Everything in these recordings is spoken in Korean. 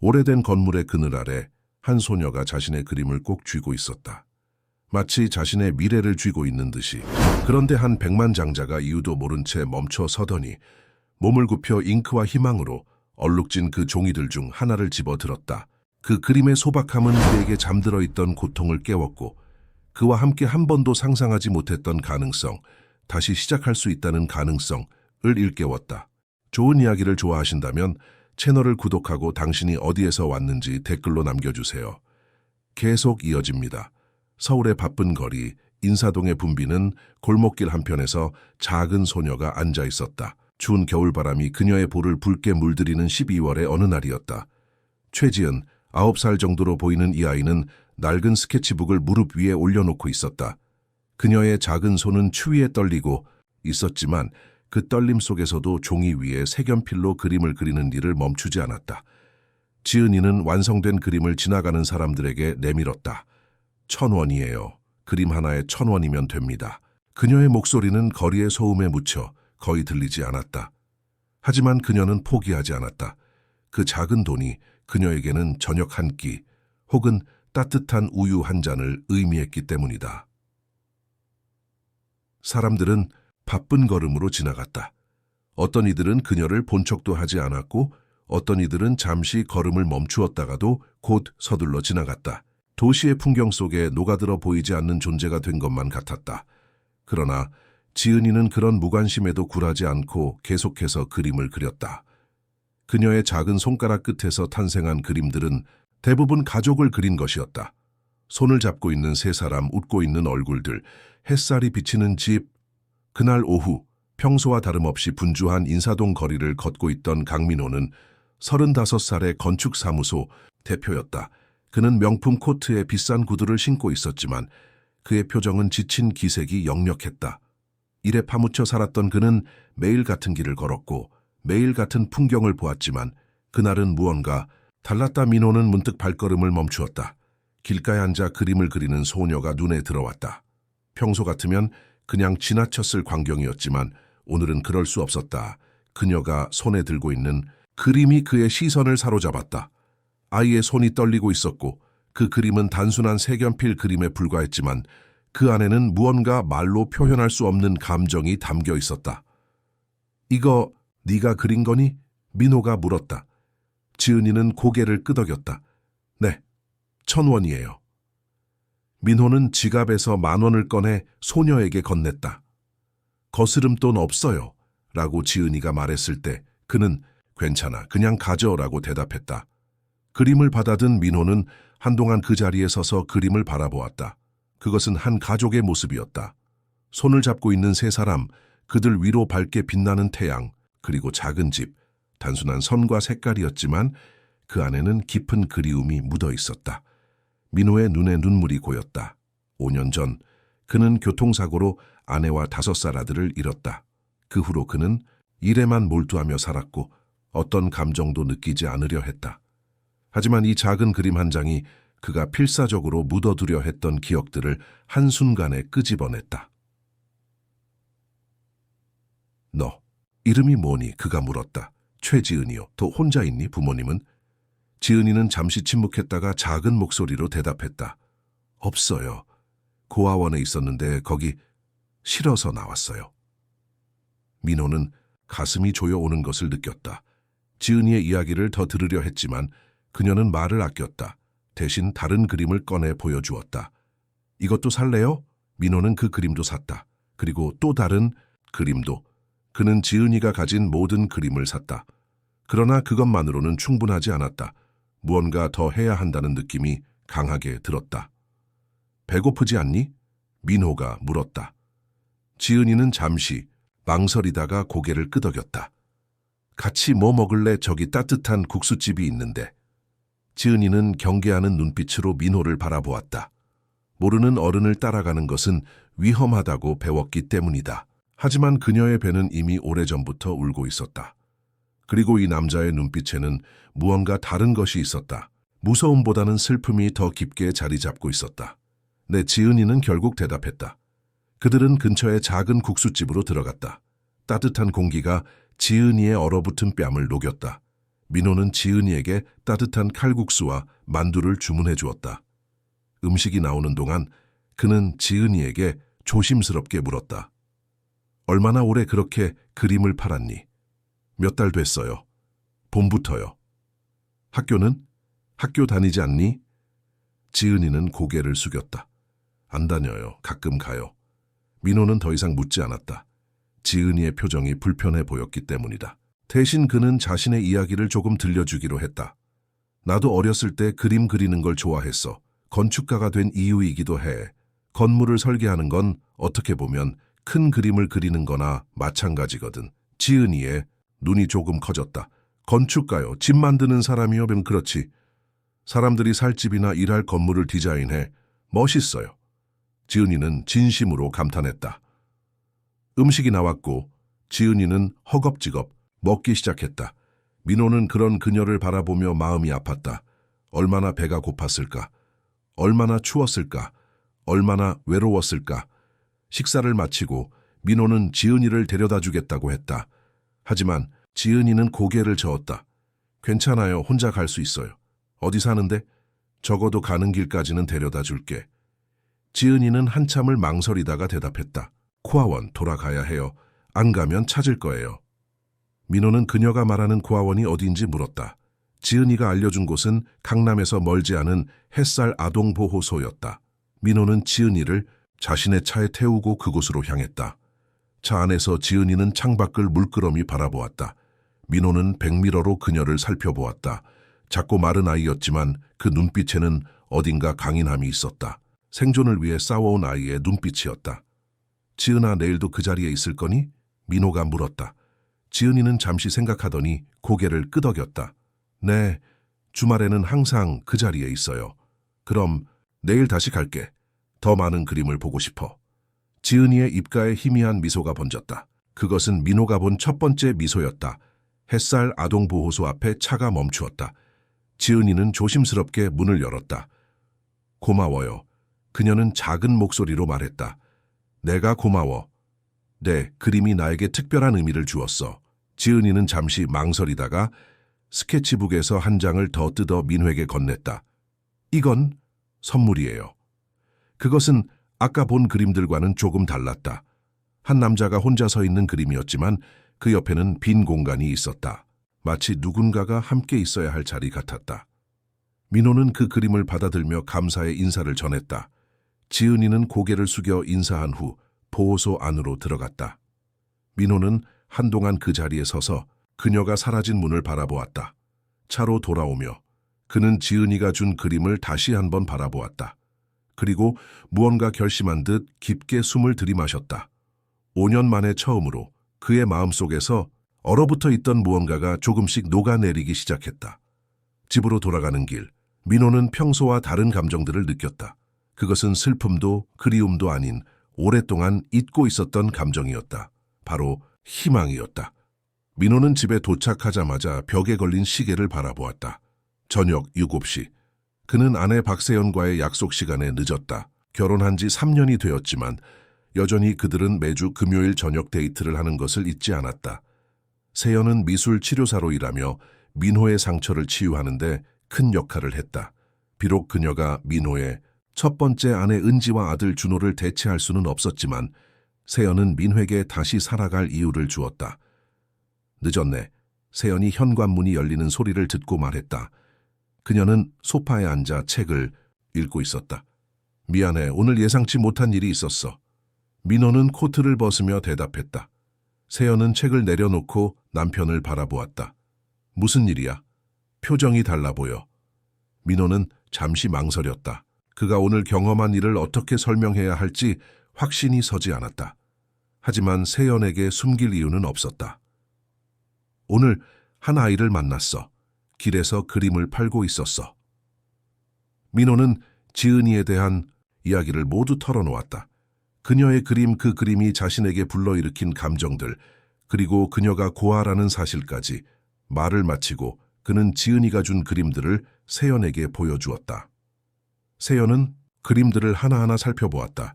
오래된 건물의 그늘 아래 한 소녀가 자신의 그림을 꼭 쥐고 있었다. 마치 자신의 미래를 쥐고 있는 듯이. 그런데 한 백만장자가 이유도 모른 채 멈춰 서더니 몸을 굽혀 잉크와 희망으로 얼룩진 그 종이들 중 하나를 집어들었다. 그 그림의 소박함은 그에게 잠들어 있던 고통을 깨웠고 그와 함께 한 번도 상상하지 못했던 가능성, 다시 시작할 수 있다는 가능성을 일깨웠다. 좋은 이야기를 좋아하신다면 채널을 구독하고 당신이 어디에서 왔는지 댓글로 남겨주세요. 계속 이어집니다. 서울의 바쁜 거리, 인사동에 붐비는 골목길 한편에서 작은 소녀가 앉아 있었다. 추운 겨울바람이 그녀의 볼을 붉게 물들이는 12월의 어느 날이었다. 최지은, 9살 정도로 보이는 이 아이는 낡은 스케치북을 무릎 위에 올려놓고 있었다. 그녀의 작은 손은 추위에 떨리고 있었지만 그 떨림 속에서도 종이 위에 색연필로 그림을 그리는 일을 멈추지 않았다. 지은이는 완성된 그림을 지나가는 사람들에게 내밀었다. 1,000원이에요. 그림 하나에 1,000원이면 됩니다. 그녀의 목소리는 거리의 소음에 묻혀 거의 들리지 않았다. 하지만 그녀는 포기하지 않았다. 그 작은 돈이 그녀에게는 저녁 한 끼 혹은 따뜻한 우유 한 잔을 의미했기 때문이다. 사람들은 바쁜 걸음으로 지나갔다. 어떤 이들은 그녀를 본 척도 하지 않았고 어떤 이들은 잠시 걸음을 멈추었다가도 곧 서둘러 지나갔다. 도시의 풍경 속에 녹아들어 보이지 않는 존재가 된 것만 같았다. 그러나 지은이는 그런 무관심에도 굴하지 않고 계속해서 그림을 그렸다. 그녀의 작은 손가락 끝에서 탄생한 그림들은 대부분 가족을 그린 것이었다. 손을 잡고 있는 세 사람, 웃고 있는 얼굴들, 햇살이 비치는 집. 그날 오후 평소와 다름없이 분주한 인사동 거리를 걷고 있던 강민호는 35살의 건축사무소 대표였다. 그는 명품 코트에 비싼 구두를 신고 있었지만 그의 표정은 지친 기색이 역력했다. 일에 파묻혀 살았던 그는 매일 같은 길을 걸었고 매일 같은 풍경을 보았지만 그날은 무언가 달랐다. 민호는 문득 발걸음을 멈추었다. 길가에 앉아 그림을 그리는 소녀가 눈에 들어왔다. 평소 같으면 그냥 지나쳤을 광경이었지만 오늘은 그럴 수 없었다. 그녀가 손에 들고 있는 그림이 그의 시선을 사로잡았다. 아이의 손이 떨리고 있었고 그 그림은 단순한 색연필 그림에 불과했지만 그 안에는 무언가 말로 표현할 수 없는 감정이 담겨 있었다. 이거 네가 그린 거니? 민호가 물었다. 지은이는 고개를 끄덕였다. 네, 1,000원이에요. 민호는 지갑에서 10,000원을 꺼내 소녀에게 건넸다. 거스름 돈 없어요. 라고 지은이가 말했을 때 그는 괜찮아, 그냥 가져라고 대답했다. 그림을 받아든 민호는 한동안 그 자리에 서서 그림을 바라보았다. 그것은 한 가족의 모습이었다. 손을 잡고 있는 세 사람, 그들 위로 밝게 빛나는 태양, 그리고 작은 집. 단순한 선과 색깔이었지만 그 안에는 깊은 그리움이 묻어 있었다. 민호의 눈에 눈물이 고였다. 5년 전 그는 교통사고로 아내와 5살 아들을 잃었다. 그 후로 그는 일에만 몰두하며 살았고 어떤 감정도 느끼지 않으려 했다. 하지만 이 작은 그림 한 장이 그가 필사적으로 묻어두려 했던 기억들을 한순간에 끄집어냈다. 너, 이름이 뭐니? 그가 물었다. 최지은이요. 또 혼자 있니? 부모님은? 지은이는 잠시 침묵했다가 작은 목소리로 대답했다. 없어요. 고아원에 있었는데 거기 싫어서 나왔어요. 민호는 가슴이 조여오는 것을 느꼈다. 지은이의 이야기를 더 들으려 했지만 그녀는 말을 아꼈다. 대신 다른 그림을 꺼내 보여주었다. 이것도 살래요? 민호는 그 그림도 샀다. 그리고 또 다른 그림도. 그는 지은이가 가진 모든 그림을 샀다. 그러나 그것만으로는 충분하지 않았다. 무언가 더 해야 한다는 느낌이 강하게 들었다. 배고프지 않니? 민호가 물었다. 지은이는 잠시 망설이다가 고개를 끄덕였다. 같이 뭐 먹을래? 저기 따뜻한 국수집이 있는데. 지은이는 경계하는 눈빛으로 민호를 바라보았다. 모르는 어른을 따라가는 것은 위험하다고 배웠기 때문이다. 하지만 그녀의 배는 이미 오래전부터 울고 있었다. 그리고 이 남자의 눈빛에는 무언가 다른 것이 있었다. 무서움보다는 슬픔이 더 깊게 자리 잡고 있었다. 네, 지은이는 결국 대답했다. 그들은 근처의 작은 국수집으로 들어갔다. 따뜻한 공기가 지은이의 얼어붙은 뺨을 녹였다. 민호는 지은이에게 따뜻한 칼국수와 만두를 주문해 주었다. 음식이 나오는 동안 그는 지은이에게 조심스럽게 물었다. 얼마나 오래 그렇게 그림을 팔았니? 몇 달 됐어요. 봄부터요. 학교는? 학교 다니지 않니? 지은이는 고개를 숙였다. 안 다녀요. 가끔 가요. 민호는 더 이상 묻지 않았다. 지은이의 표정이 불편해 보였기 때문이다. 대신 그는 자신의 이야기를 조금 들려주기로 했다. 나도 어렸을 때 그림 그리는 걸 좋아했어. 건축가가 된 이유이기도 해. 건물을 설계하는 건 어떻게 보면 큰 그림을 그리는 거나 마찬가지거든. 지은이의 눈이 조금 커졌다. 건축가요? 집 만드는 사람이요? 그렇지. 사람들이 살 집이나 일할 건물을 디자인해. 멋있어요. 지은이는 진심으로 감탄했다. 음식이 나왔고 지은이는 허겁지겁 먹기 시작했다. 민호는 그런 그녀를 바라보며 마음이 아팠다. 얼마나 배가 고팠을까? 얼마나 추웠을까? 얼마나 외로웠을까? 식사를 마치고 민호는 지은이를 데려다 주겠다고 했다. 하지만 지은이는 고개를 저었다. 괜찮아요. 혼자 갈 수 있어요. 어디 사는데? 적어도 가는 길까지는 데려다 줄게. 지은이는 한참을 망설이다가 대답했다. 코아원 돌아가야 해요. 안 가면 찾을 거예요. 민호는 그녀가 말하는 코아원이 어디인지 물었다. 지은이가 알려준 곳은 강남에서 멀지 않은 햇살 아동보호소였다. 민호는 지은이를 자신의 차에 태우고 그곳으로 향했다. 차 안에서 지은이는 창밖을 물끄러미 바라보았다. 민호는 백미러로 그녀를 살펴보았다. 작고 마른 아이였지만 그 눈빛에는 어딘가 강인함이 있었다. 생존을 위해 싸워온 아이의 눈빛이었다. 지은아, 내일도 그 자리에 있을 거니? 민호가 물었다. 지은이는 잠시 생각하더니 고개를 끄덕였다. 네, 주말에는 항상 그 자리에 있어요. 그럼 내일 다시 갈게. 더 많은 그림을 보고 싶어. 지은이의 입가에 희미한 미소가 번졌다. 그것은 민호가 본 첫 번째 미소였다. 햇살 아동보호소 앞에 차가 멈추었다. 지은이는 조심스럽게 문을 열었다. 고마워요. 그녀는 작은 목소리로 말했다. 내가 고마워. 네, 그림이 나에게 특별한 의미를 주었어. 지은이는 잠시 망설이다가 스케치북에서 한 장을 더 뜯어 민호에게 건넸다. 이건 선물이에요. 그것은 아까 본 그림들과는 조금 달랐다. 한 남자가 혼자 서 있는 그림이었지만 그 옆에는 빈 공간이 있었다. 마치 누군가가 함께 있어야 할 자리 같았다. 민호는 그 그림을 받아들며 감사의 인사를 전했다. 지은이는 고개를 숙여 인사한 후 보호소 안으로 들어갔다. 민호는 한동안 그 자리에 서서 그녀가 사라진 문을 바라보았다. 차로 돌아오며 그는 지은이가 준 그림을 다시 한번 바라보았다. 그리고 무언가 결심한 듯 깊게 숨을 들이마셨다. 5년 만에 처음으로 그의 마음속에서 얼어붙어 있던 무언가가 조금씩 녹아내리기 시작했다. 집으로 돌아가는 길, 민호는 평소와 다른 감정들을 느꼈다. 그것은 슬픔도 그리움도 아닌 오랫동안 잊고 있었던 감정이었다. 바로 희망이었다. 민호는 집에 도착하자마자 벽에 걸린 시계를 바라보았다. 저녁 7시. 그는 아내 박세연과의 약속 시간에 늦었다. 결혼한 지 3년이 되었지만 여전히 그들은 매주 금요일 저녁 데이트를 하는 것을 잊지 않았다. 세연은 미술 치료사로 일하며 민호의 상처를 치유하는데 큰 역할을 했다. 비록 그녀가 민호의 첫 번째 아내 은지와 아들 준호를 대체할 수는 없었지만 세연은 민호에게 다시 살아갈 이유를 주었다. 늦었네. 세연이 현관문이 열리는 소리를 듣고 말했다. 그녀는 소파에 앉아 책을 읽고 있었다. 미안해, 오늘 예상치 못한 일이 있었어. 민호는 코트를 벗으며 대답했다. 세연은 책을 내려놓고 남편을 바라보았다. 무슨 일이야? 표정이 달라 보여. 민호는 잠시 망설였다. 그가 오늘 경험한 일을 어떻게 설명해야 할지 확신이 서지 않았다. 하지만 세연에게 숨길 이유는 없었다. 오늘 한 아이를 만났어. 길에서 그림을 팔고 있었어. 민호는 지은이에 대한 이야기를 모두 털어놓았다. 그녀의 그림, 그 그림이 자신에게 불러일으킨 감정들, 그리고 그녀가 고아라는 사실까지. 말을 마치고 그는 지은이가 준 그림들을 세연에게 보여주었다. 세연은 그림들을 하나하나 살펴보았다.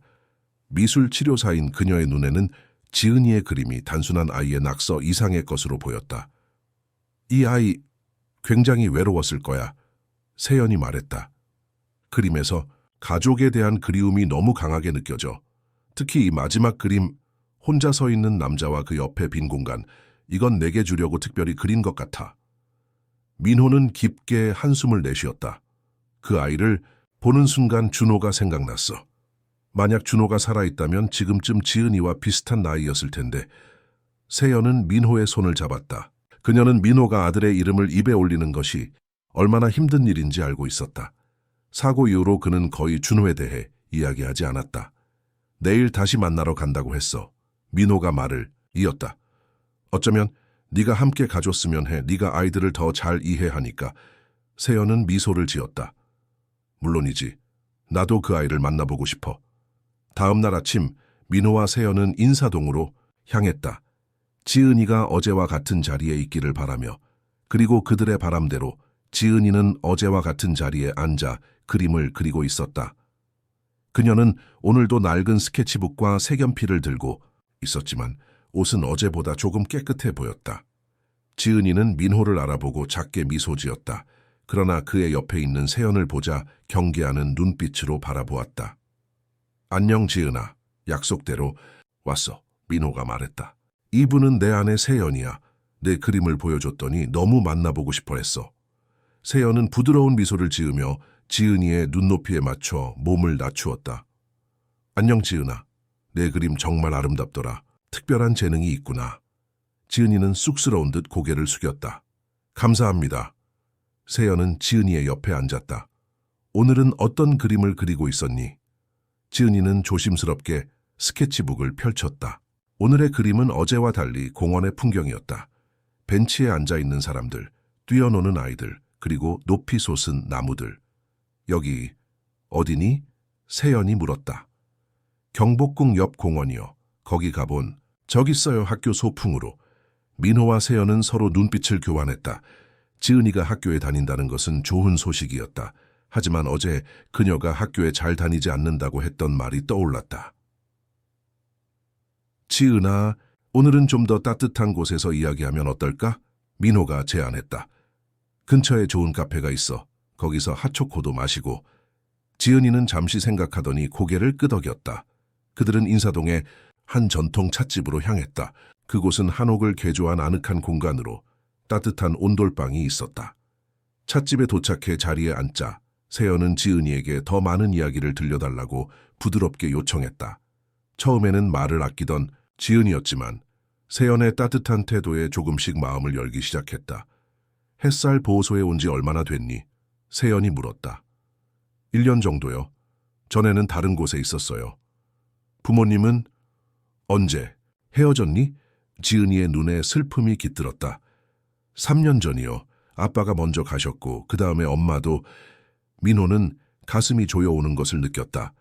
미술 치료사인 그녀의 눈에는 지은이의 그림이 단순한 아이의 낙서 이상의 것으로 보였다. 이 아이, 굉장히 외로웠을 거야. 세연이 말했다. 그림에서 가족에 대한 그리움이 너무 강하게 느껴져. 특히 이 마지막 그림, 혼자 서 있는 남자와 그 옆에 빈 공간, 이건 내게 주려고 특별히 그린 것 같아. 민호는 깊게 한숨을 내쉬었다. 그 아이를 보는 순간 준호가 생각났어. 만약 준호가 살아있다면 지금쯤 지은이와 비슷한 나이였을 텐데. 세연은 민호의 손을 잡았다. 그녀는 민호가 아들의 이름을 입에 올리는 것이 얼마나 힘든 일인지 알고 있었다. 사고 이후로 그는 거의 준호에 대해 이야기하지 않았다. 내일 다시 만나러 간다고 했어. 민호가 말을 이었다. 어쩌면 네가 함께 가줬으면 해. 네가 아이들을 더 잘 이해하니까. 세연은 미소를 지었다. 물론이지. 나도 그 아이를 만나보고 싶어. 다음 날 아침 민호와 세연은 인사동으로 향했다. 지은이가 어제와 같은 자리에 있기를 바라며, 그리고 그들의 바람대로 지은이는 어제와 같은 자리에 앉아 그림을 그리고 있었다. 그녀는 오늘도 낡은 스케치북과 색연필을 들고 있었지만 옷은 어제보다 조금 깨끗해 보였다. 지은이는 민호를 알아보고 작게 미소 지었다. 그러나 그의 옆에 있는 세연을 보자 경계하는 눈빛으로 바라보았다. 안녕 지은아, 약속대로 왔어. 민호가 말했다. 이분은 내 아내 세연이야. 내 그림을 보여줬더니 너무 만나보고 싶어 했어. 세연은 부드러운 미소를 지으며 지은이의 눈높이에 맞춰 몸을 낮추었다. 안녕 지은아, 내 그림 정말 아름답더라. 특별한 재능이 있구나. 지은이는 쑥스러운 듯 고개를 숙였다. 감사합니다. 세연은 지은이의 옆에 앉았다. 오늘은 어떤 그림을 그리고 있었니? 지은이는 조심스럽게 스케치북을 펼쳤다. 오늘의 그림은 어제와 달리 공원의 풍경이었다. 벤치에 앉아있는 사람들, 뛰어노는 아이들, 그리고 높이 솟은 나무들. 여기 어디니? 세연이 물었다. 경복궁 옆 공원이요. 거기 가본 적 있어요. 학교 소풍으로. 민호와 세연은 서로 눈빛을 교환했다. 지은이가 학교에 다닌다는 것은 좋은 소식이었다. 하지만 어제 그녀가 학교에 잘 다니지 않는다고 했던 말이 떠올랐다. 지은아, 오늘은 좀 더 따뜻한 곳에서 이야기하면 어떨까? 민호가 제안했다. 근처에 좋은 카페가 있어. 거기서 핫초코도 마시고. 지은이는 잠시 생각하더니 고개를 끄덕였다. 그들은 인사동의 한 전통 찻집으로 향했다. 그곳은 한옥을 개조한 아늑한 공간으로 따뜻한 온돌방이 있었다. 찻집에 도착해 자리에 앉자 세연은 지은이에게 더 많은 이야기를 들려달라고 부드럽게 요청했다. 처음에는 말을 아끼던 지은이였지만 세연의 따뜻한 태도에 조금씩 마음을 열기 시작했다. 햇살 보호소에 온 지 얼마나 됐니? 세연이 물었다. 1년 정도요. 전에는 다른 곳에 있었어요. 부모님은 언제 헤어졌니? 지은이의 눈에 슬픔이 깃들었다. 3년 전이요. 아빠가 먼저 가셨고 그 다음에 엄마도. 민호는 가슴이 조여오는 것을 느꼈다.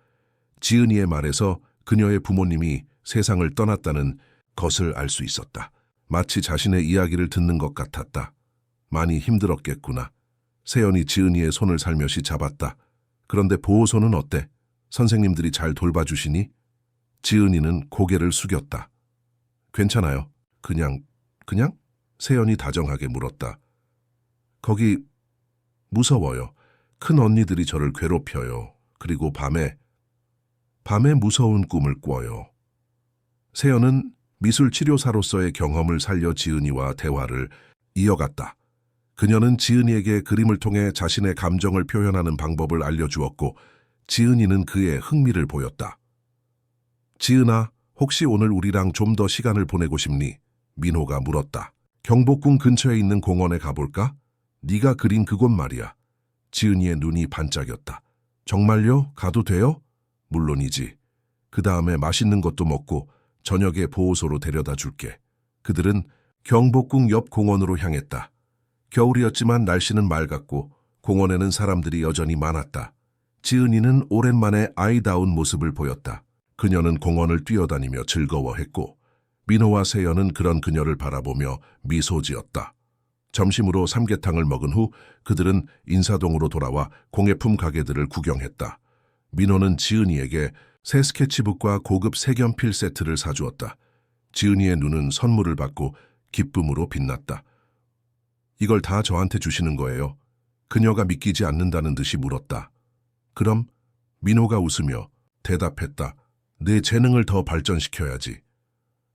지은이의 말에서 그녀의 부모님이 세상을 떠났다는 것을 알 수 있었다. 마치 자신의 이야기를 듣는 것 같았다. 많이 힘들었겠구나. 세연이 지은이의 손을 살며시 잡았다. 그런데 보호소는 어때? 선생님들이 잘 돌봐주시니? 지은이는 고개를 숙였다. 괜찮아요. 그냥? 세연이 다정하게 물었다. 거기 무서워요. 큰 언니들이 저를 괴롭혀요. 그리고 밤에 무서운 꿈을 꿔요. 세연은 미술치료사로서의 경험을 살려 지은이와 대화를 이어갔다. 그녀는 지은이에게 그림을 통해 자신의 감정을 표현하는 방법을 알려주었고 지은이는 그의 흥미를 보였다. 지은아, 혹시 오늘 우리랑 좀 더 시간을 보내고 싶니? 민호가 물었다. 경복궁 근처에 있는 공원에 가볼까? 네가 그린 그곳 말이야. 지은이의 눈이 반짝였다. 정말요? 가도 돼요? 물론이지. 그 다음에 맛있는 것도 먹고 저녁에 보호소로 데려다 줄게. 그들은 경복궁 옆 공원으로 향했다. 겨울이었지만 날씨는 맑았고 공원에는 사람들이 여전히 많았다. 지은이는 오랜만에 아이다운 모습을 보였다. 그녀는 공원을 뛰어다니며 즐거워했고 민호와 세연은 그런 그녀를 바라보며 미소 지었다. 점심으로 삼계탕을 먹은 후 그들은 인사동으로 돌아와 공예품 가게들을 구경했다. 민호는 지은이에게 새 스케치북과 고급 색연필 세트를 사주었다. 지은이의 눈은 선물을 받고 기쁨으로 빛났다. 이걸 다 저한테 주시는 거예요? 그녀가 믿기지 않는다는 듯이 물었다. 그럼? 민호가 웃으며 대답했다. 내 재능을 더 발전시켜야지.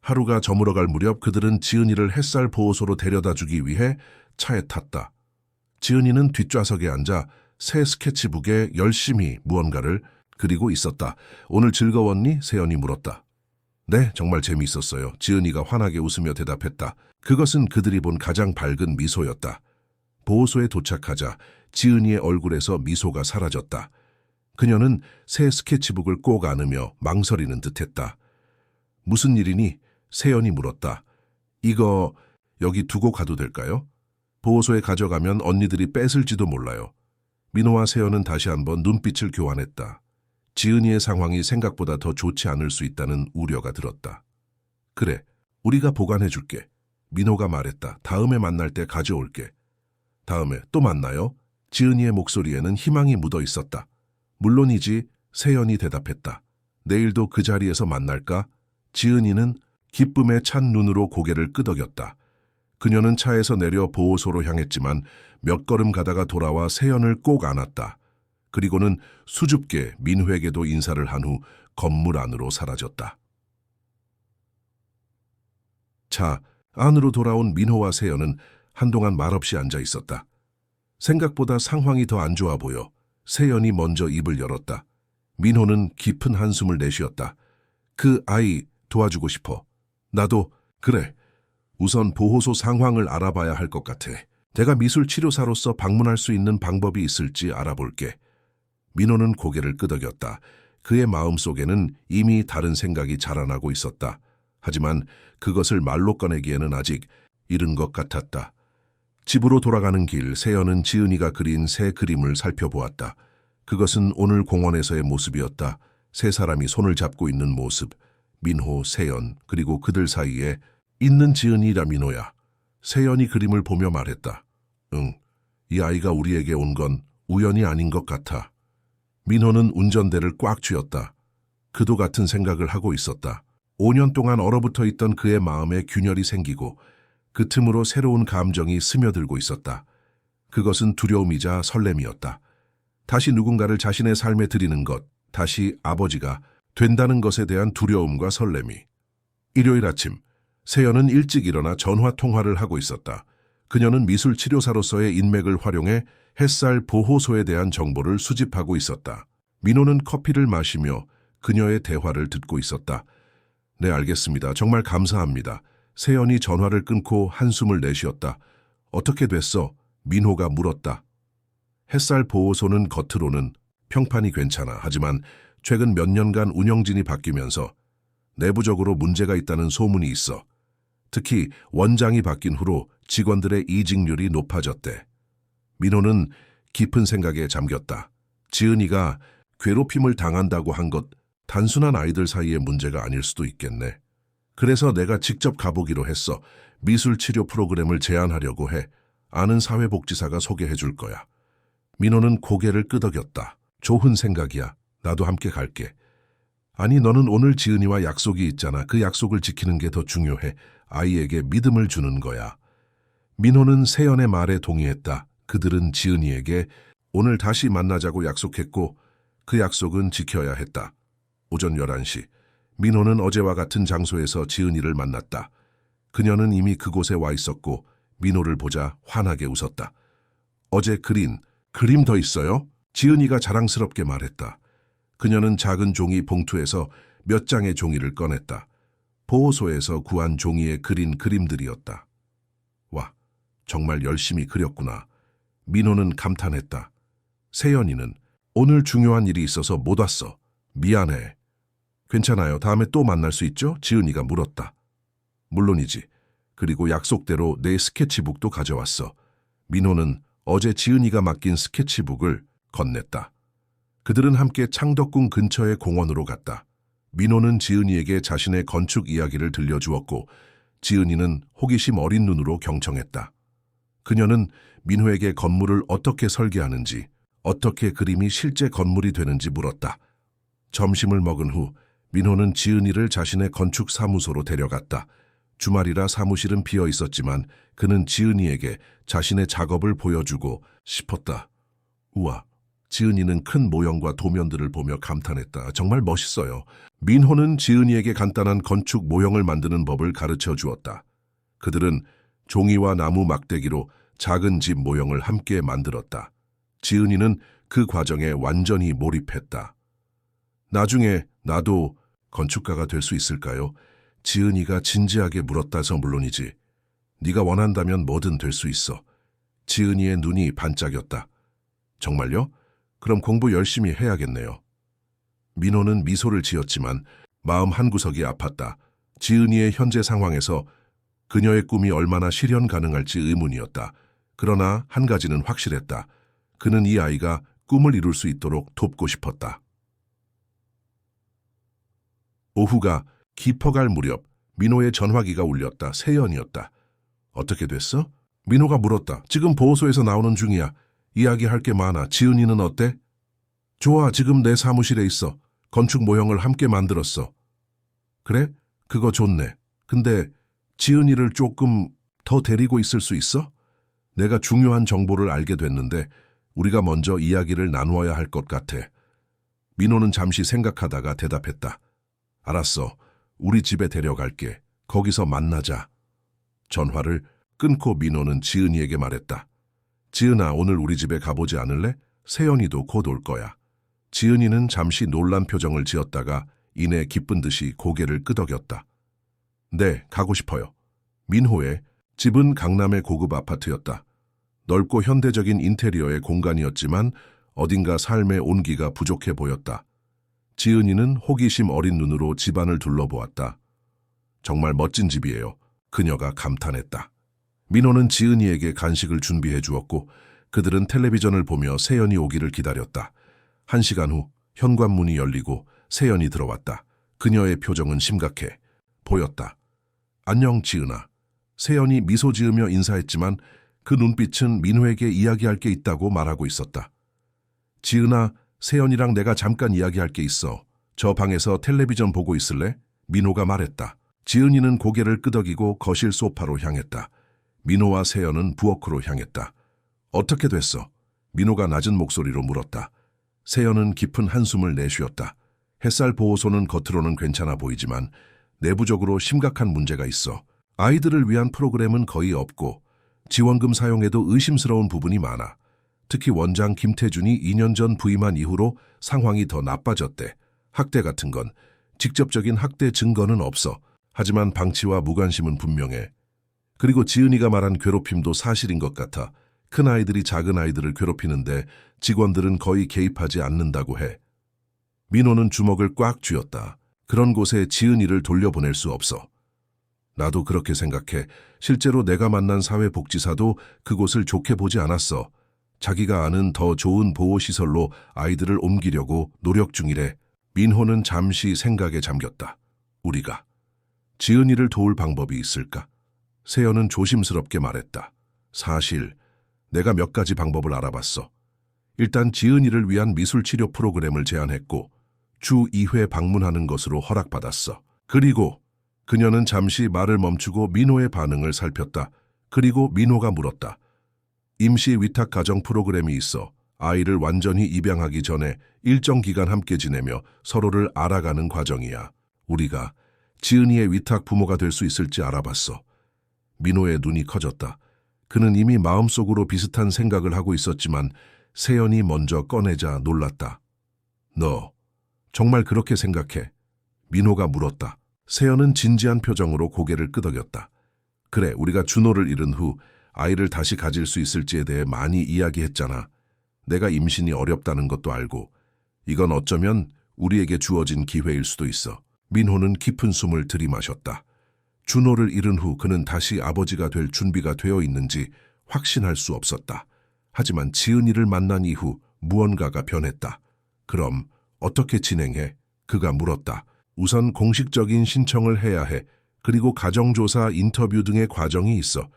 하루가 저물어갈 무렵 그들은 지은이를 햇살 보호소로 데려다 주기 위해 차에 탔다. 지은이는 뒷좌석에 앉아 새 스케치북에 열심히 무언가를 그리고 있었다. 오늘 즐거웠니? 세연이 물었다. 네, 정말 재미있었어요. 지은이가 환하게 웃으며 대답했다. 그것은 그들이 본 가장 밝은 미소였다. 보호소에 도착하자 지은이의 얼굴에서 미소가 사라졌다. 그녀는 새 스케치북을 꼭 안으며 망설이는 듯했다. 무슨 일이니? 세연이 물었다. 이거 여기 두고 가도 될까요? 보호소에 가져가면 언니들이 뺏을지도 몰라요. 민호와 세연은 다시 한번 눈빛을 교환했다. 지은이의 상황이 생각보다 더 좋지 않을 수 있다는 우려가 들었다. 그래, 우리가 보관해줄게. 민호가 말했다. 다음에 만날 때 가져올게. 다음에 또 만나요? 지은이의 목소리에는 희망이 묻어 있었다. 물론이지, 세연이 대답했다. 내일도 그 자리에서 만날까? 지은이는 기쁨에 찬 눈으로 고개를 끄덕였다. 그녀는 차에서 내려 보호소로 향했지만 몇 걸음 가다가 돌아와 세연을 꼭 안았다. 그리고는 수줍게 민호에게도 인사를 한 후 건물 안으로 사라졌다. 차 안으로 돌아온 민호와 세연은 한동안 말없이 앉아 있었다. 생각보다 상황이 더 안 좋아 보여 세연이 먼저 입을 열었다. 민호는 깊은 한숨을 내쉬었다. 그 아이 도와주고 싶어. 나도 그래. 우선 보호소 상황을 알아봐야 할 것 같아. 내가 미술치료사로서 방문할 수 있는 방법이 있을지 알아볼게. 민호는 고개를 끄덕였다. 그의 마음속에는 이미 다른 생각이 자라나고 있었다. 하지만 그것을 말로 꺼내기에는 아직 이른 것 같았다. 집으로 돌아가는 길 세연은 지은이가 그린 새 그림을 살펴보았다. 그것은 오늘 공원에서의 모습이었다. 세 사람이 손을 잡고 있는 모습. 민호, 세연, 그리고 그들 사이에 있는 지은이라 민호야. 세연이 그림을 보며 말했다. 응, 이 아이가 우리에게 온 건 우연이 아닌 것 같아. 민호는 운전대를 꽉 쥐었다. 그도 같은 생각을 하고 있었다. 5년 동안 얼어붙어 있던 그의 마음에 균열이 생기고 그 틈으로 새로운 감정이 스며들고 있었다. 그것은 두려움이자 설렘이었다. 다시 누군가를 자신의 삶에 들이는 것, 다시 아버지가 된다는 것에 대한 두려움과 설렘이. 일요일 아침, 세연은 일찍 일어나 전화통화를 하고 있었다. 그녀는 미술치료사로서의 인맥을 활용해 햇살 보호소에 대한 정보를 수집하고 있었다. 민호는 커피를 마시며 그녀의 대화를 듣고 있었다. 네, 알겠습니다. 정말 감사합니다. 세연이 전화를 끊고 한숨을 내쉬었다. 어떻게 됐어? 민호가 물었다. 햇살 보호소는 겉으로는 평판이 괜찮아. 하지만 최근 몇 년간 운영진이 바뀌면서 내부적으로 문제가 있다는 소문이 있어. 특히 원장이 바뀐 후로 직원들의 이직률이 높아졌대. 민호는 깊은 생각에 잠겼다. 지은이가 괴롭힘을 당한다고 한 것 단순한 아이들 사이의 문제가 아닐 수도 있겠네. 그래서 내가 직접 가보기로 했어. 미술치료 프로그램을 제안하려고 해. 아는 사회복지사가 소개해 줄 거야. 민호는 고개를 끄덕였다. 좋은 생각이야. 나도 함께 갈게. 아니, 너는 오늘 지은이와 약속이 있잖아. 그 약속을 지키는 게 더 중요해. 아이에게 믿음을 주는 거야. 민호는 세연의 말에 동의했다. 그들은 지은이에게 오늘 다시 만나자고 약속했고 그 약속은 지켜야 했다. 오전 11시, 민호는 어제와 같은 장소에서 지은이를 만났다. 그녀는 이미 그곳에 와 있었고 민호를 보자 환하게 웃었다. 어제 그린 그림 더 있어요? 지은이가 자랑스럽게 말했다. 그녀는 작은 종이 봉투에서 몇 장의 종이를 꺼냈다. 보호소에서 구한 종이에 그린 그림들이었다. 와, 정말 열심히 그렸구나. 민호는 감탄했다. 세연이는 오늘 중요한 일이 있어서 못 왔어. 미안해. 괜찮아요. 다음에 또 만날 수 있죠? 지은이가 물었다. 물론이지. 그리고 약속대로 내 스케치북도 가져왔어. 민호는 어제 지은이가 맡긴 스케치북을 건넸다. 그들은 함께 창덕궁 근처의 공원으로 갔다. 민호는 지은이에게 자신의 건축 이야기를 들려주었고 지은이는 호기심 어린 눈으로 경청했다. 그녀는 민호에게 건물을 어떻게 설계하는지, 어떻게 그림이 실제 건물이 되는지 물었다. 점심을 먹은 후 민호는 지은이를 자신의 건축 사무소로 데려갔다. 주말이라 사무실은 비어 있었지만 그는 지은이에게 자신의 작업을 보여주고 싶었다. 우와, 지은이는 큰 모형과 도면들을 보며 감탄했다. 정말 멋있어요. 민호는 지은이에게 간단한 건축 모형을 만드는 법을 가르쳐 주었다. 그들은 종이와 나무 막대기로 작은 집 모형을 함께 만들었다. 지은이는 그 과정에 완전히 몰입했다. 나중에 나도 건축가가 될 수 있을까요? 지은이가 진지하게 물었다서 물론이지. 네가 원한다면 뭐든 될 수 있어. 지은이의 눈이 반짝였다. 정말요? 그럼 공부 열심히 해야겠네요. 민호는 미소를 지었지만 마음 한구석이 아팠다. 지은이의 현재 상황에서 그녀의 꿈이 얼마나 실현 가능할지 의문이었다. 그러나 한 가지는 확실했다. 그는 이 아이가 꿈을 이룰 수 있도록 돕고 싶었다. 오후가 깊어갈 무렵 민호의 전화기가 울렸다. 세연이었다. 어떻게 됐어? 민호가 물었다. 지금 보호소에서 나오는 중이야. 이야기할 게 많아. 지은이는 어때? 좋아, 지금 내 사무실에 있어. 건축 모형을 함께 만들었어. 그래? 그거 좋네. 근데 지은이를 조금 더 데리고 있을 수 있어? 내가 중요한 정보를 알게 됐는데 우리가 먼저 이야기를 나누어야 할 것 같아. 민호는 잠시 생각하다가 대답했다. 알았어. 우리 집에 데려갈게. 거기서 만나자. 전화를 끊고 민호는 지은이에게 말했다. 지은아, 오늘 우리 집에 가보지 않을래? 세연이도 곧 올 거야. 지은이는 잠시 놀란 표정을 지었다가 이내 기쁜 듯이 고개를 끄덕였다. 네, 가고 싶어요. 민호의 집은 강남의 고급 아파트였다. 넓고 현대적인 인테리어의 공간이었지만 어딘가 삶의 온기가 부족해 보였다. 지은이는 호기심 어린 눈으로 집안을 둘러보았다. 정말 멋진 집이에요. 그녀가 감탄했다. 민호는 지은이에게 간식을 준비해 주었고 그들은 텔레비전을 보며 세연이 오기를 기다렸다. 1시간 후 현관문이 열리고 세연이 들어왔다. 그녀의 표정은 심각해 보였다. 안녕, 지은아. 세연이 미소 지으며 인사했지만 그 눈빛은 민호에게 이야기할 게 있다고 말하고 있었다. 지은아, 세연이랑 내가 잠깐 이야기할 게 있어. 저 방에서 텔레비전 보고 있을래? 민호가 말했다. 지은이는 고개를 끄덕이고 거실 소파로 향했다. 민호와 세연은 부엌으로 향했다. 어떻게 됐어? 민호가 낮은 목소리로 물었다. 세연은 깊은 한숨을 내쉬었다. 햇살 보호소는 겉으로는 괜찮아 보이지만 내부적으로 심각한 문제가 있어. 아이들을 위한 프로그램은 거의 없고 지원금 사용에도 의심스러운 부분이 많아. 특히 원장 김태준이 2년 전 부임한 이후로 상황이 더 나빠졌대. 학대 같은 건 직접적인 학대 증거는 없어. 하지만 방치와 무관심은 분명해. 그리고 지은이가 말한 괴롭힘도 사실인 것 같아. 큰 아이들이 작은 아이들을 괴롭히는데 직원들은 거의 개입하지 않는다고 해. 민호는 주먹을 꽉 쥐었다. 그런 곳에 지은이를 돌려보낼 수 없어. 나도 그렇게 생각해. 실제로 내가 만난 사회복지사도 그곳을 좋게 보지 않았어. 자기가 아는 더 좋은 보호시설로 아이들을 옮기려고 노력 중이래. 민호는 잠시 생각에 잠겼다. 우리가 지은이를 도울 방법이 있을까? 세연은 조심스럽게 말했다. 사실 내가 몇 가지 방법을 알아봤어. 일단 지은이를 위한 미술치료 프로그램을 제안했고 주 2회 방문하는 것으로 허락받았어. 그리고 그녀는 잠시 말을 멈추고 민호의 반응을 살폈다. 그리고 민호가 물었다. 임시 위탁 가정 프로그램이 있어. 아이를 완전히 입양하기 전에 일정 기간 함께 지내며 서로를 알아가는 과정이야. 우리가 지은이의 위탁 부모가 될 수 있을지 알아봤어. 민호의 눈이 커졌다. 그는 이미 마음속으로 비슷한 생각을 하고 있었지만 세연이 먼저 꺼내자 놀랐다. 너 정말 그렇게 생각해? 민호가 물었다. 세연은 진지한 표정으로 고개를 끄덕였다. 그래, 우리가 준호를 잃은 후 아이를 다시 가질 수 있을지에 대해 많이 이야기했잖아. 내가 임신이 어렵다는 것도 알고 이건 어쩌면 우리에게 주어진 기회일 수도 있어. 민호는 깊은 숨을 들이마셨다. 준호를 잃은 후 그는 다시 아버지가 될 준비가 되어 있는지 확신할 수 없었다. 하지만 지은이를 만난 이후 무언가가 변했다. 그럼 어떻게 진행해? 그가 물었다. 우선 공식적인 신청을 해야 해. 그리고 가정조사, 인터뷰 등의 과정이 있어.